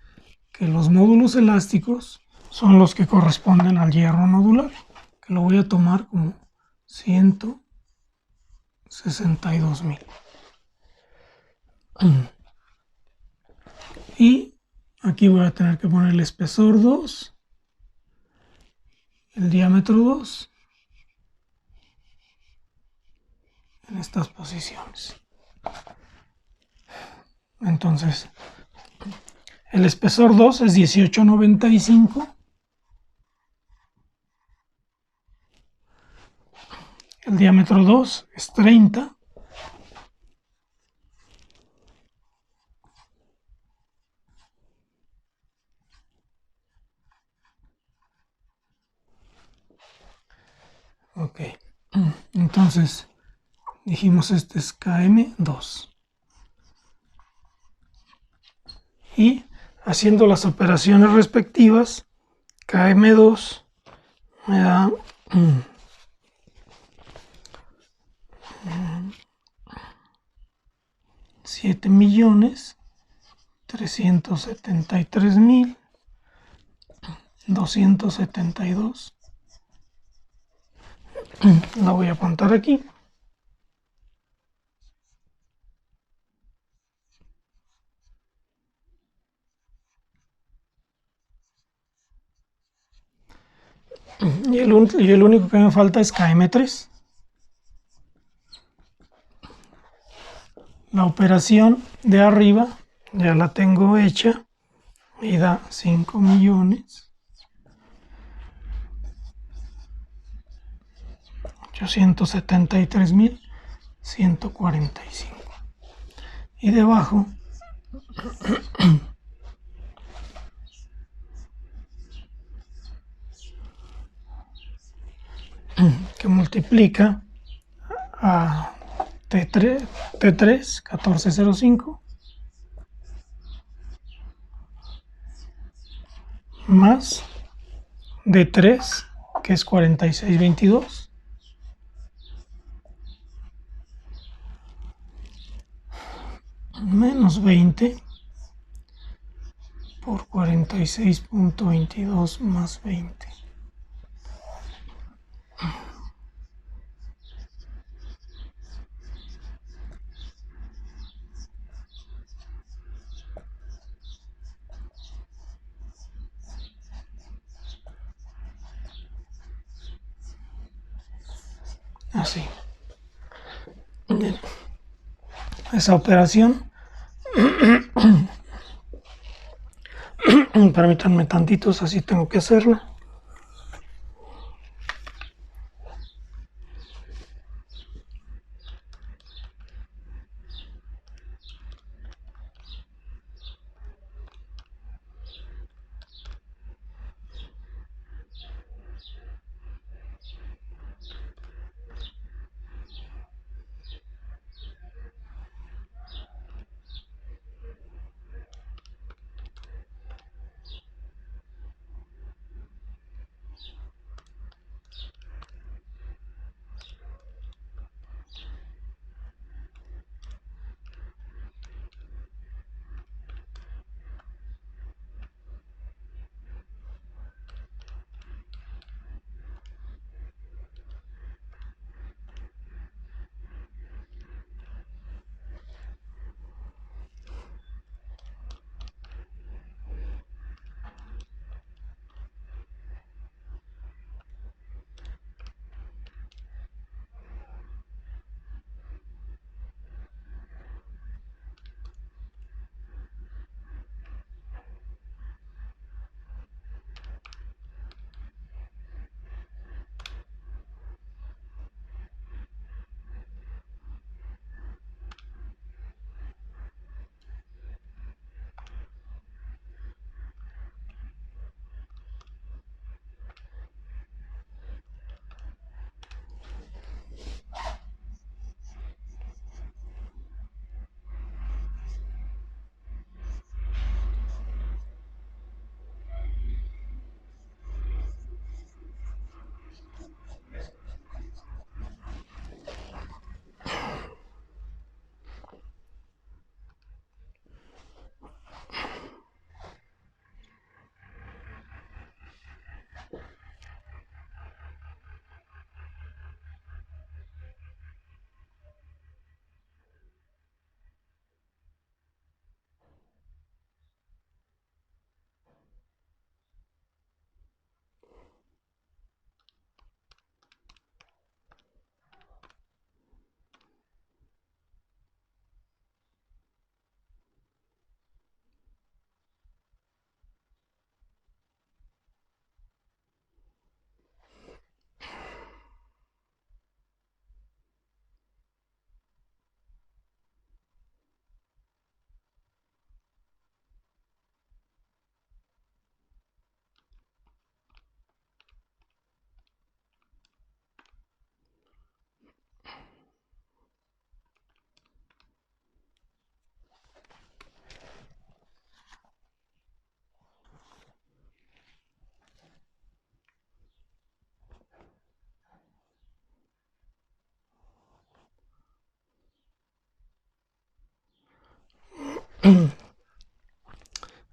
que los módulos elásticos son los que corresponden al hierro nodular, que lo voy a tomar como 162.000. Y aquí voy a tener que poner el espesor 2, el diámetro 2, en estas posiciones. Entonces, el espesor 2 es 18.95, el diámetro 2 es 30, ok, entonces dijimos este es KM2. Y haciendo las operaciones respectivas, KM2 me da 7.373.272. La voy a apuntar aquí. Y el único que me falta es KM3. La operación de arriba ya la tengo hecha y da 5.873.145. y debajo que multiplica a T3 1405 más D3 que es 4622 menos 20 por 46.22 más 20. Así. Bien. Esa operación, permítanme tantitos, así tengo que hacerla.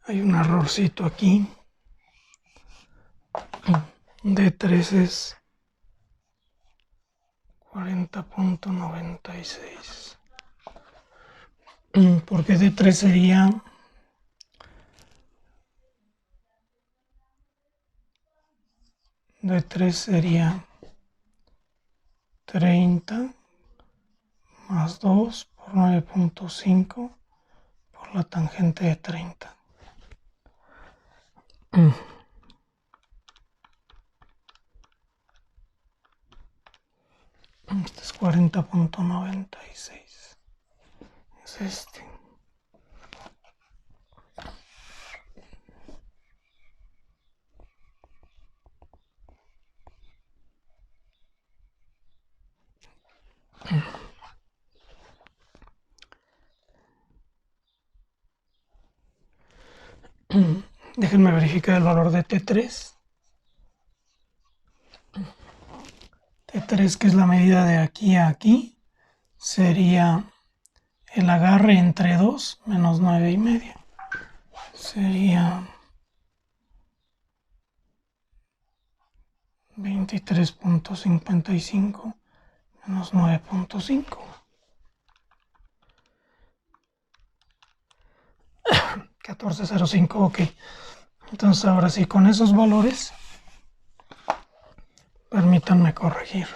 Hay un errorcito aquí. D3 es 40.96. Porque D3 sería D3 sería 30 más 2 por 9.5 por la tangente de 30. Este es 40.96. Es este. Déjenme verificar el valor de T3. T3, que es la medida de aquí a aquí, sería el agarre entre 2 menos 9,5. Sería 23.55 menos 9.5. 1405, ok. Entonces ahora sí, con esos valores, permítanme corregir.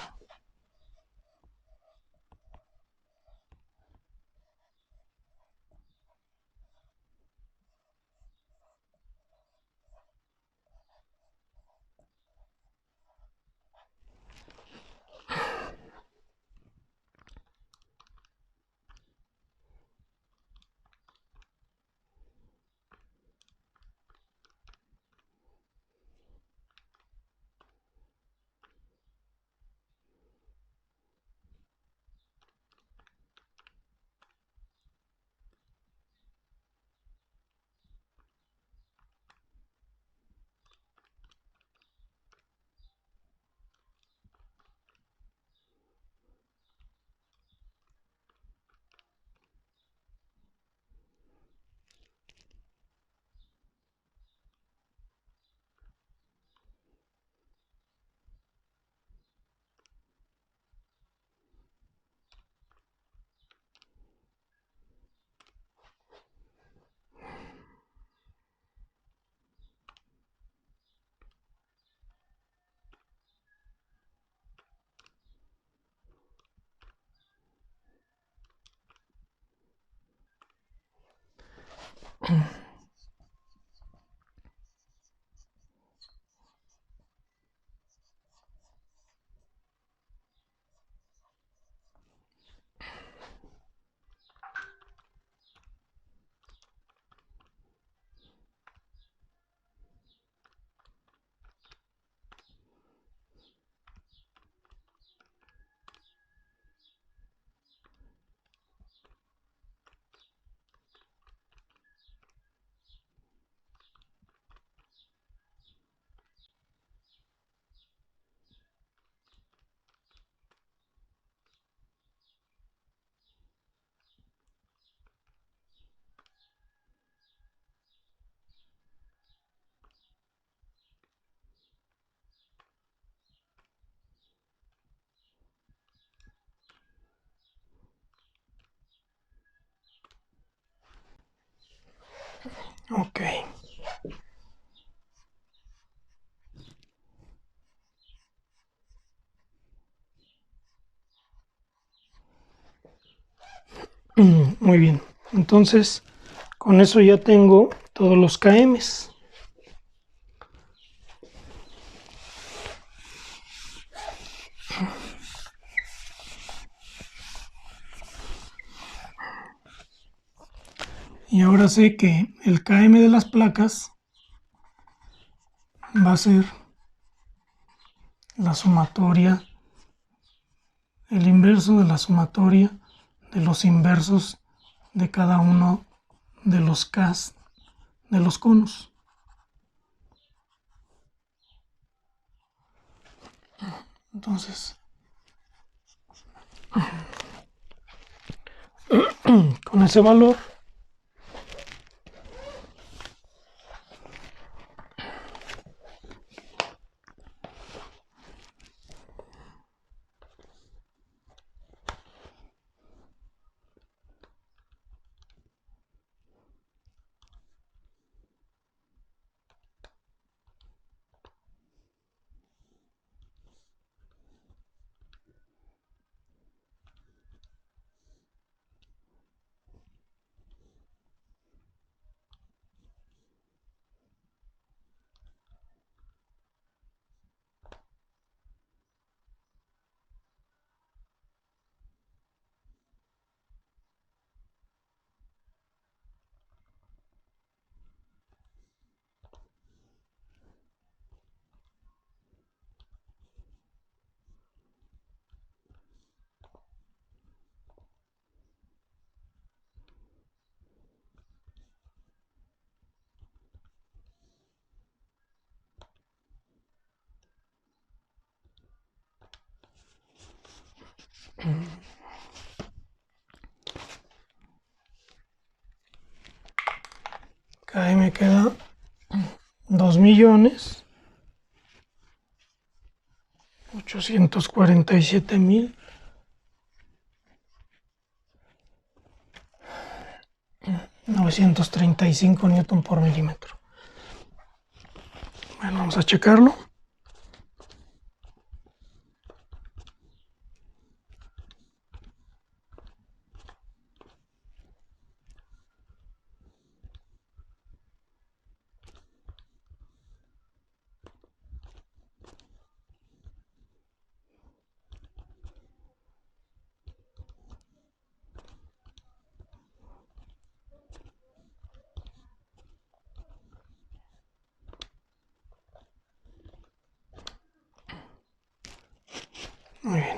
Ok. Muy bien. Entonces, con eso ya tengo todos los kms. Y ahora sé que el km de las placas va a ser la sumatoria, el inverso de la sumatoria de los inversos de cada uno de los Ks de los conos. Entonces, con ese valor Acá me queda 2.847.935 newton por milímetro. Bueno, vamos a checarlo. Muy bien.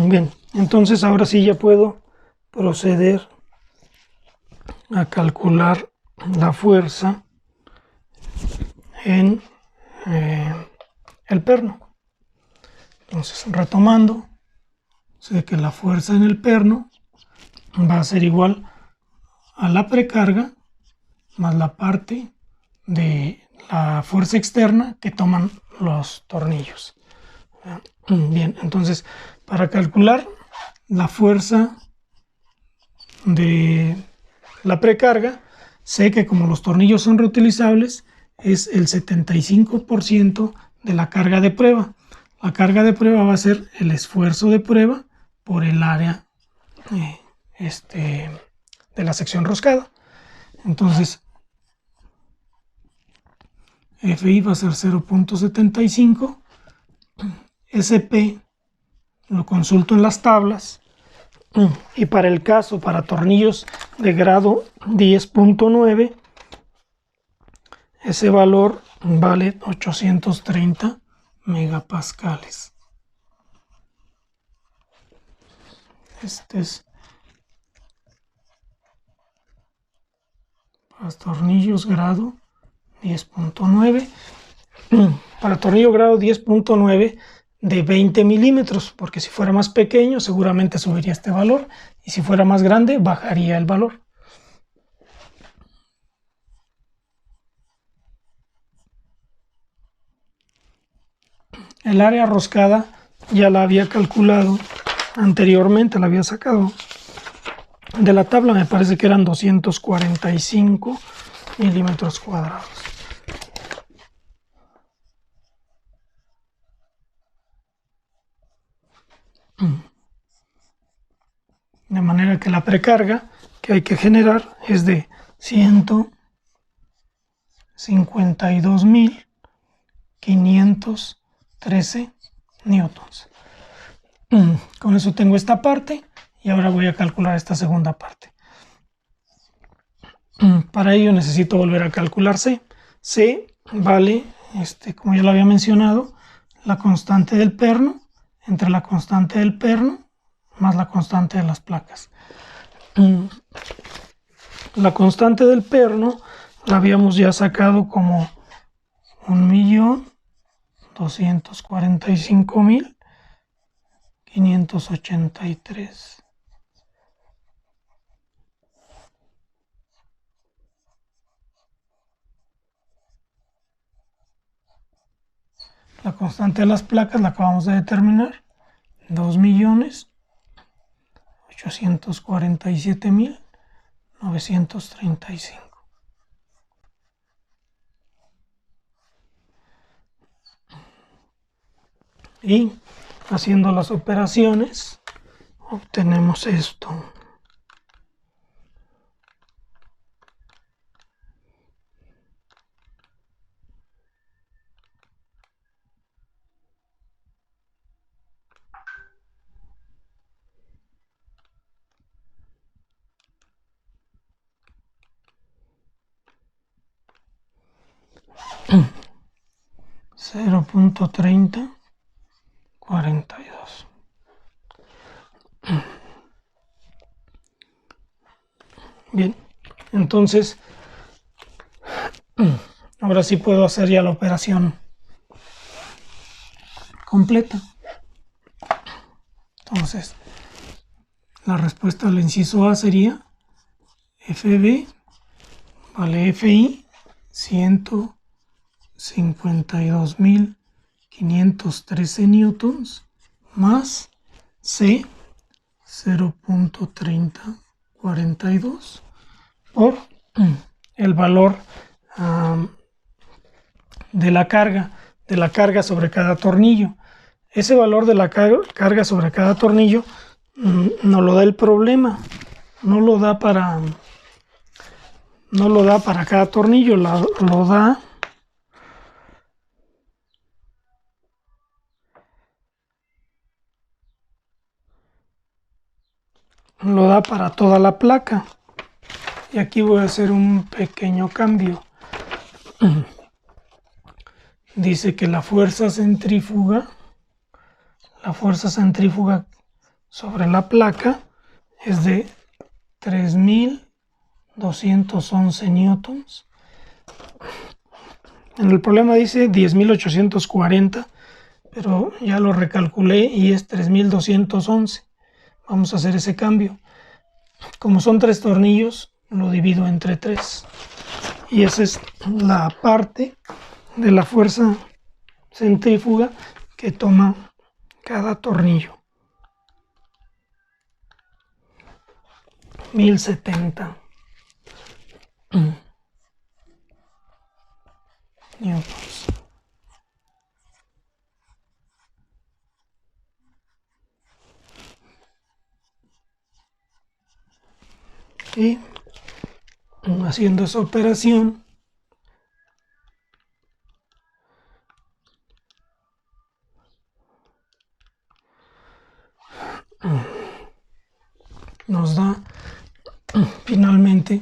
Bien, entonces ahora sí ya puedo proceder a calcular la fuerza en el perno. Entonces, retomando, sé que la fuerza en el perno va a ser igual a la precarga más la parte de la fuerza externa que toman los tornillos. Bien, entonces para calcular la fuerza de la precarga, sé que como los tornillos son reutilizables, es el 75% de la carga de prueba. La carga de prueba va a ser el esfuerzo de prueba por el área de la sección roscada. Entonces, FI va a ser 0.75. SP lo consulto en las tablas. Y para el caso, para tornillos de grado 10.9, ese valor vale 830 megapascales. Este es para tornillos grado 10.9. Para tornillo grado 10.9 de 20 milímetros, porque si fuera más pequeño seguramente subiría este valor y si fuera más grande bajaría el valor. El área roscada ya la había calculado anteriormente, la había sacado de la tabla, me parece que eran 245 milímetros cuadrados. De manera que la precarga que hay que generar es de 152.513 newtons. Con eso tengo esta parte y ahora voy a calcular esta segunda parte. Para ello necesito volver a calcular C. C vale, como ya lo había mencionado, la constante del perno entre la constante del perno más la constante de las placas. La constante del perno la habíamos ya sacado como 1.245.583. La constante de las placas la acabamos de determinar, 2.847.935. Y haciendo las operaciones obtenemos esto. 0.3042. Bien, entonces ahora sí puedo hacer ya la operación completa. Entonces la respuesta al inciso A sería FB vale FI 152.513 newtons más C 0.3042 por el valor de la carga sobre cada tornillo. Ese valor de la carga sobre cada tornillo no lo da el problema, no lo da para cada tornillo, lo da para toda la placa. Y aquí voy a hacer un pequeño cambio. Dice que la fuerza centrífuga sobre la placa es de 3.211 newtons. En el problema dice 10.840, pero ya lo recalculé y es 3.211. Vamos a hacer ese cambio. Como son 3 tornillos, lo divido entre 3. Y esa es la parte de la fuerza centrífuga que toma cada tornillo. 1070 newtons. Y haciendo esa operación, nos da finalmente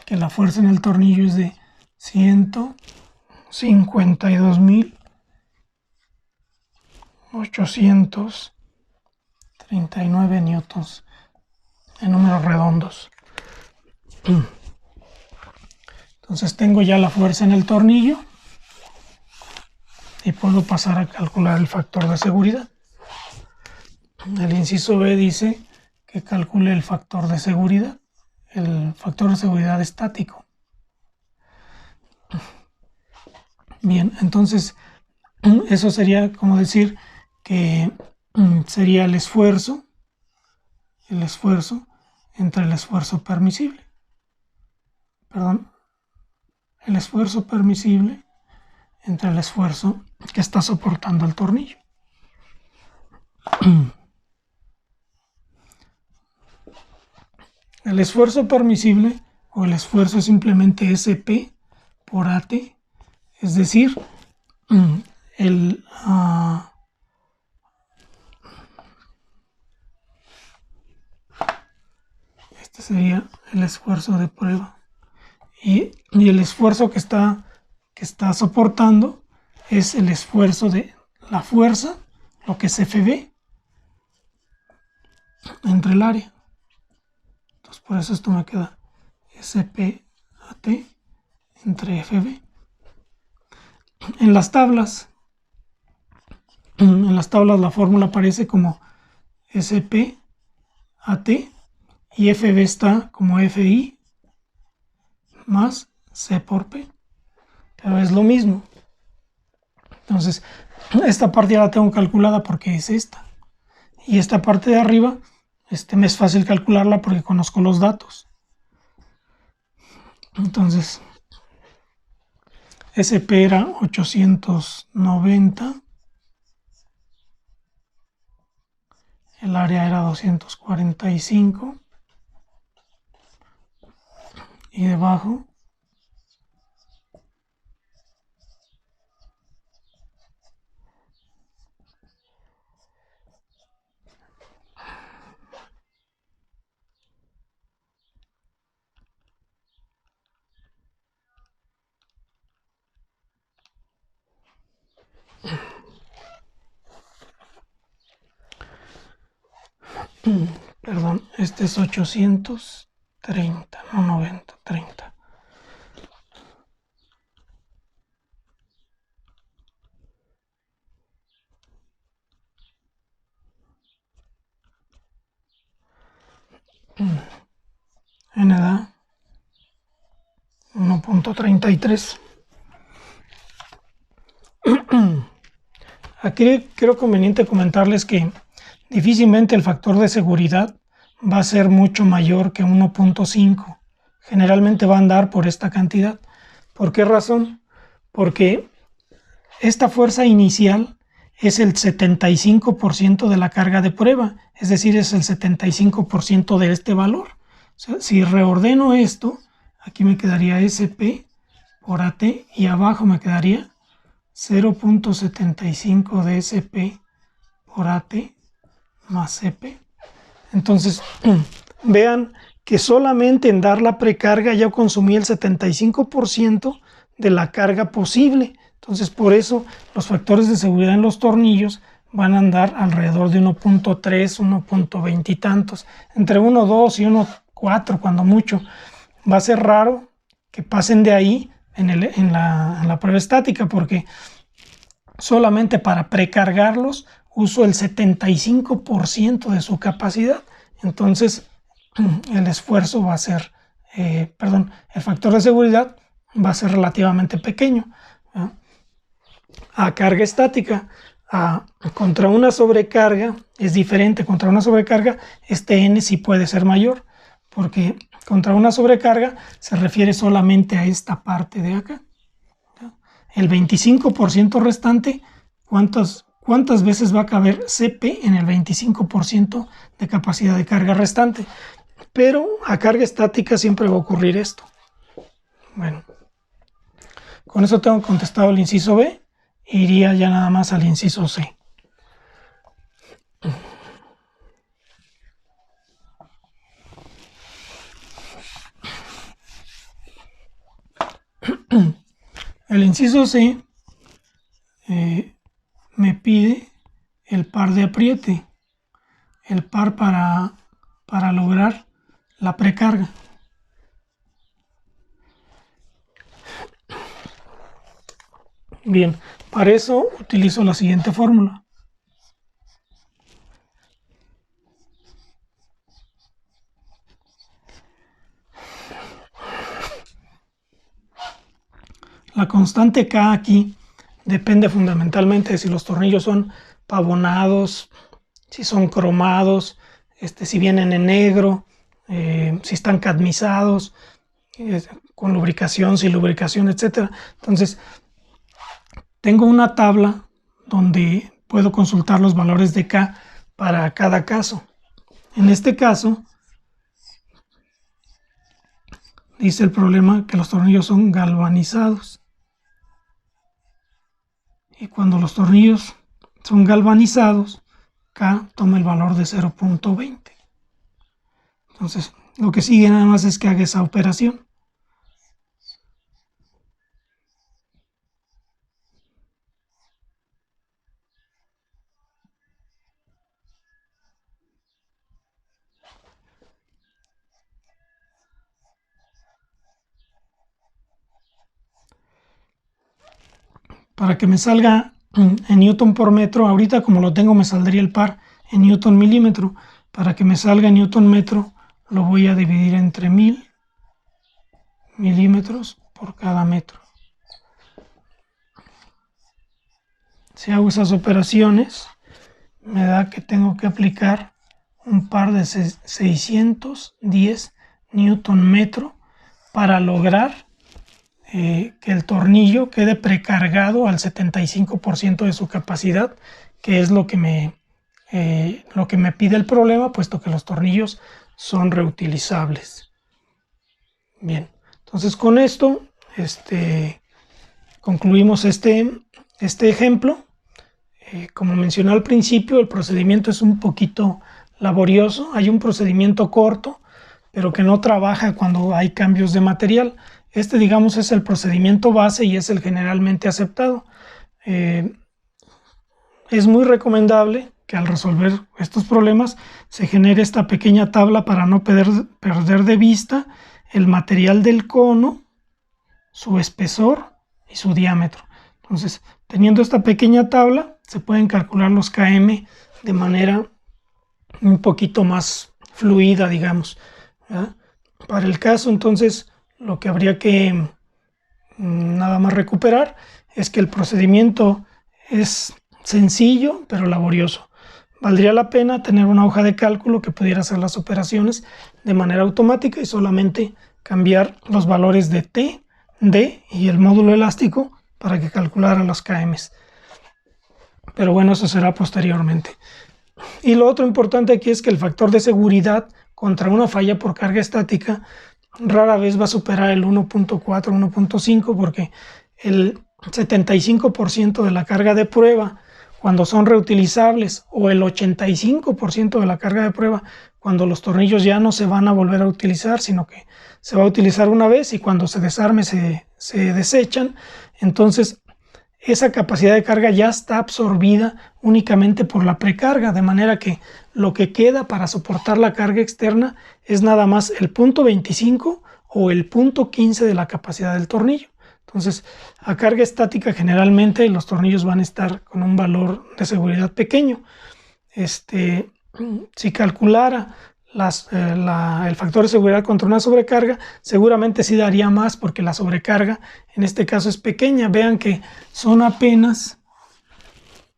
que la fuerza en el tornillo es de 152.839 newtons en números redondos. Entonces tengo ya la fuerza en el tornillo y puedo pasar a calcular el factor de seguridad. El inciso B dice que calcule el factor de seguridad estático. Bien, entonces eso sería como decir que sería el esfuerzo entre el esfuerzo permisible. El esfuerzo permisible entre el esfuerzo que está soportando el tornillo. El esfuerzo permisible o el esfuerzo es simplemente SP por AT, es decir, este sería el esfuerzo de prueba y el esfuerzo que está soportando es el esfuerzo de la fuerza, lo que es FB, entre el área. Entonces por eso esto me queda SPAT entre FB. En las tablas la fórmula aparece como SPAT y FB está como FI más C por P, pero es lo mismo. Entonces esta parte ya la tengo calculada porque es esta, y esta parte de arriba me es fácil calcularla porque conozco los datos. Entonces SP era 890, el área era 245 y debajo Perdón, este es 830, no 90, 30. N da 1.33. Aquí creo conveniente comentarles que difícilmente el factor de seguridad va a ser mucho mayor que 1.5. Generalmente va a andar por esta cantidad. ¿Por qué razón? Porque esta fuerza inicial es el 75% de la carga de prueba, es decir, es el 75% de este valor. O sea, si reordeno esto, aquí me quedaría SP por AT y abajo me quedaría 0.75 de SP por AT más CP. Entonces, vean que solamente en dar la precarga ya consumí el 75% de la carga posible. Entonces, por eso los factores de seguridad en los tornillos van a andar alrededor de 1.3, 1.20 y tantos. Entre 1.2 y 1.4 cuando mucho. Va a ser raro que pasen de ahí en la prueba estática, porque solamente para precargarlos uso el 75% de su capacidad. Entonces el esfuerzo va a ser, el factor de seguridad va a ser relativamente pequeño. A carga estática, contra una sobrecarga es diferente. Contra una sobrecarga este N sí puede ser mayor, porque contra una sobrecarga se refiere solamente a esta parte de acá. El 25% restante, ¿cuántas veces va a caber CP en el 25% de capacidad de carga restante? Pero a carga estática siempre va a ocurrir esto. Bueno, con eso tengo contestado el inciso B. Iría ya nada más al inciso C. El inciso C me pide el par de apriete, el par para lograr la precarga. Bien, para eso utilizo la siguiente fórmula. La constante K aquí depende fundamentalmente de si los tornillos son pavonados, si son cromados, si vienen en negro, si están cadmizados, con lubricación, sin lubricación, etc. Entonces, tengo una tabla donde puedo consultar los valores de K para cada caso. En este caso, dice el problema que los tornillos son galvanizados. Y cuando los tornillos son galvanizados, K toma el valor de 0.20. Entonces, lo que sigue nada más es que haga esa operación. Para que me salga en newton por metro, ahorita como lo tengo me saldría el par en newton milímetro. Para que me salga en newton metro lo voy a dividir entre 1000 milímetros por cada metro. Si hago esas operaciones me da que tengo que aplicar un par de 610 newton metro para lograr que el tornillo quede precargado al 75% de su capacidad, que es lo que me pide el problema, puesto que los tornillos son reutilizables. Bien, entonces con esto concluimos este ejemplo. Como mencioné al principio, el procedimiento es un poquito laborioso. Hay un procedimiento corto, pero que no trabaja cuando hay cambios de material. Digamos, es el procedimiento base y es el generalmente aceptado. Es muy recomendable que al resolver estos problemas se genere esta pequeña tabla para no perder de vista el material del cono, su espesor y su diámetro. Entonces, teniendo esta pequeña tabla, se pueden calcular los km de manera un poquito más fluida, digamos, ¿verdad? Para el caso, entonces, lo que habría que nada más recuperar es que el procedimiento es sencillo pero laborioso. Valdría la pena tener una hoja de cálculo que pudiera hacer las operaciones de manera automática y solamente cambiar los valores de T, D y el módulo elástico para que calculara los km. Pero bueno, eso será posteriormente. Y lo otro importante aquí es que el factor de seguridad contra una falla por carga estática rara vez va a superar el 1.4, 1.5 porque el 75% de la carga de prueba cuando son reutilizables o el 85% de la carga de prueba cuando los tornillos ya no se van a volver a utilizar, sino que se va a utilizar una vez y cuando se desarme se desechan, entonces esa capacidad de carga ya está absorbida únicamente por la precarga, de manera que lo que queda para soportar la carga externa es nada más el punto 25 o el punto 15 de la capacidad del tornillo. Entonces, a carga estática generalmente los tornillos van a estar con un valor de seguridad pequeño. Si calculara el factor de seguridad contra una sobrecarga, seguramente sí daría más porque la sobrecarga en este caso es pequeña. Vean que son apenas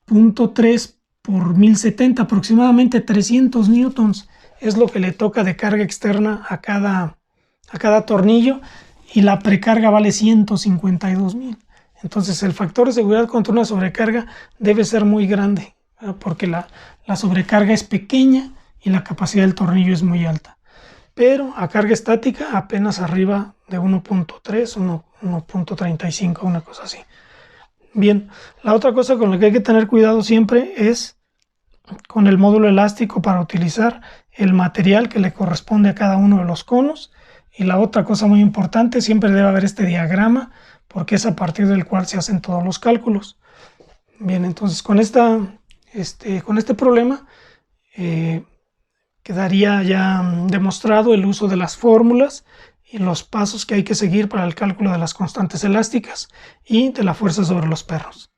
0.3 por 1070, aproximadamente 300 newtons es lo que le toca de carga externa a cada tornillo y la precarga vale 152,000. Entonces el factor de seguridad contra una sobrecarga debe ser muy grande, ¿verdad? Porque la sobrecarga es pequeña y la capacidad del tornillo es muy alta. Pero a carga estática apenas arriba de 1.3, 1.35, una cosa así. Bien, la otra cosa con la que hay que tener cuidado siempre es con el módulo elástico para utilizar el material que le corresponde a cada uno de los conos. Y la otra cosa muy importante, siempre debe haber este diagrama porque es a partir del cual se hacen todos los cálculos. Bien, entonces con este problema quedaría ya demostrado el uso de las fórmulas y los pasos que hay que seguir para el cálculo de las constantes elásticas y de la fuerza sobre los perros.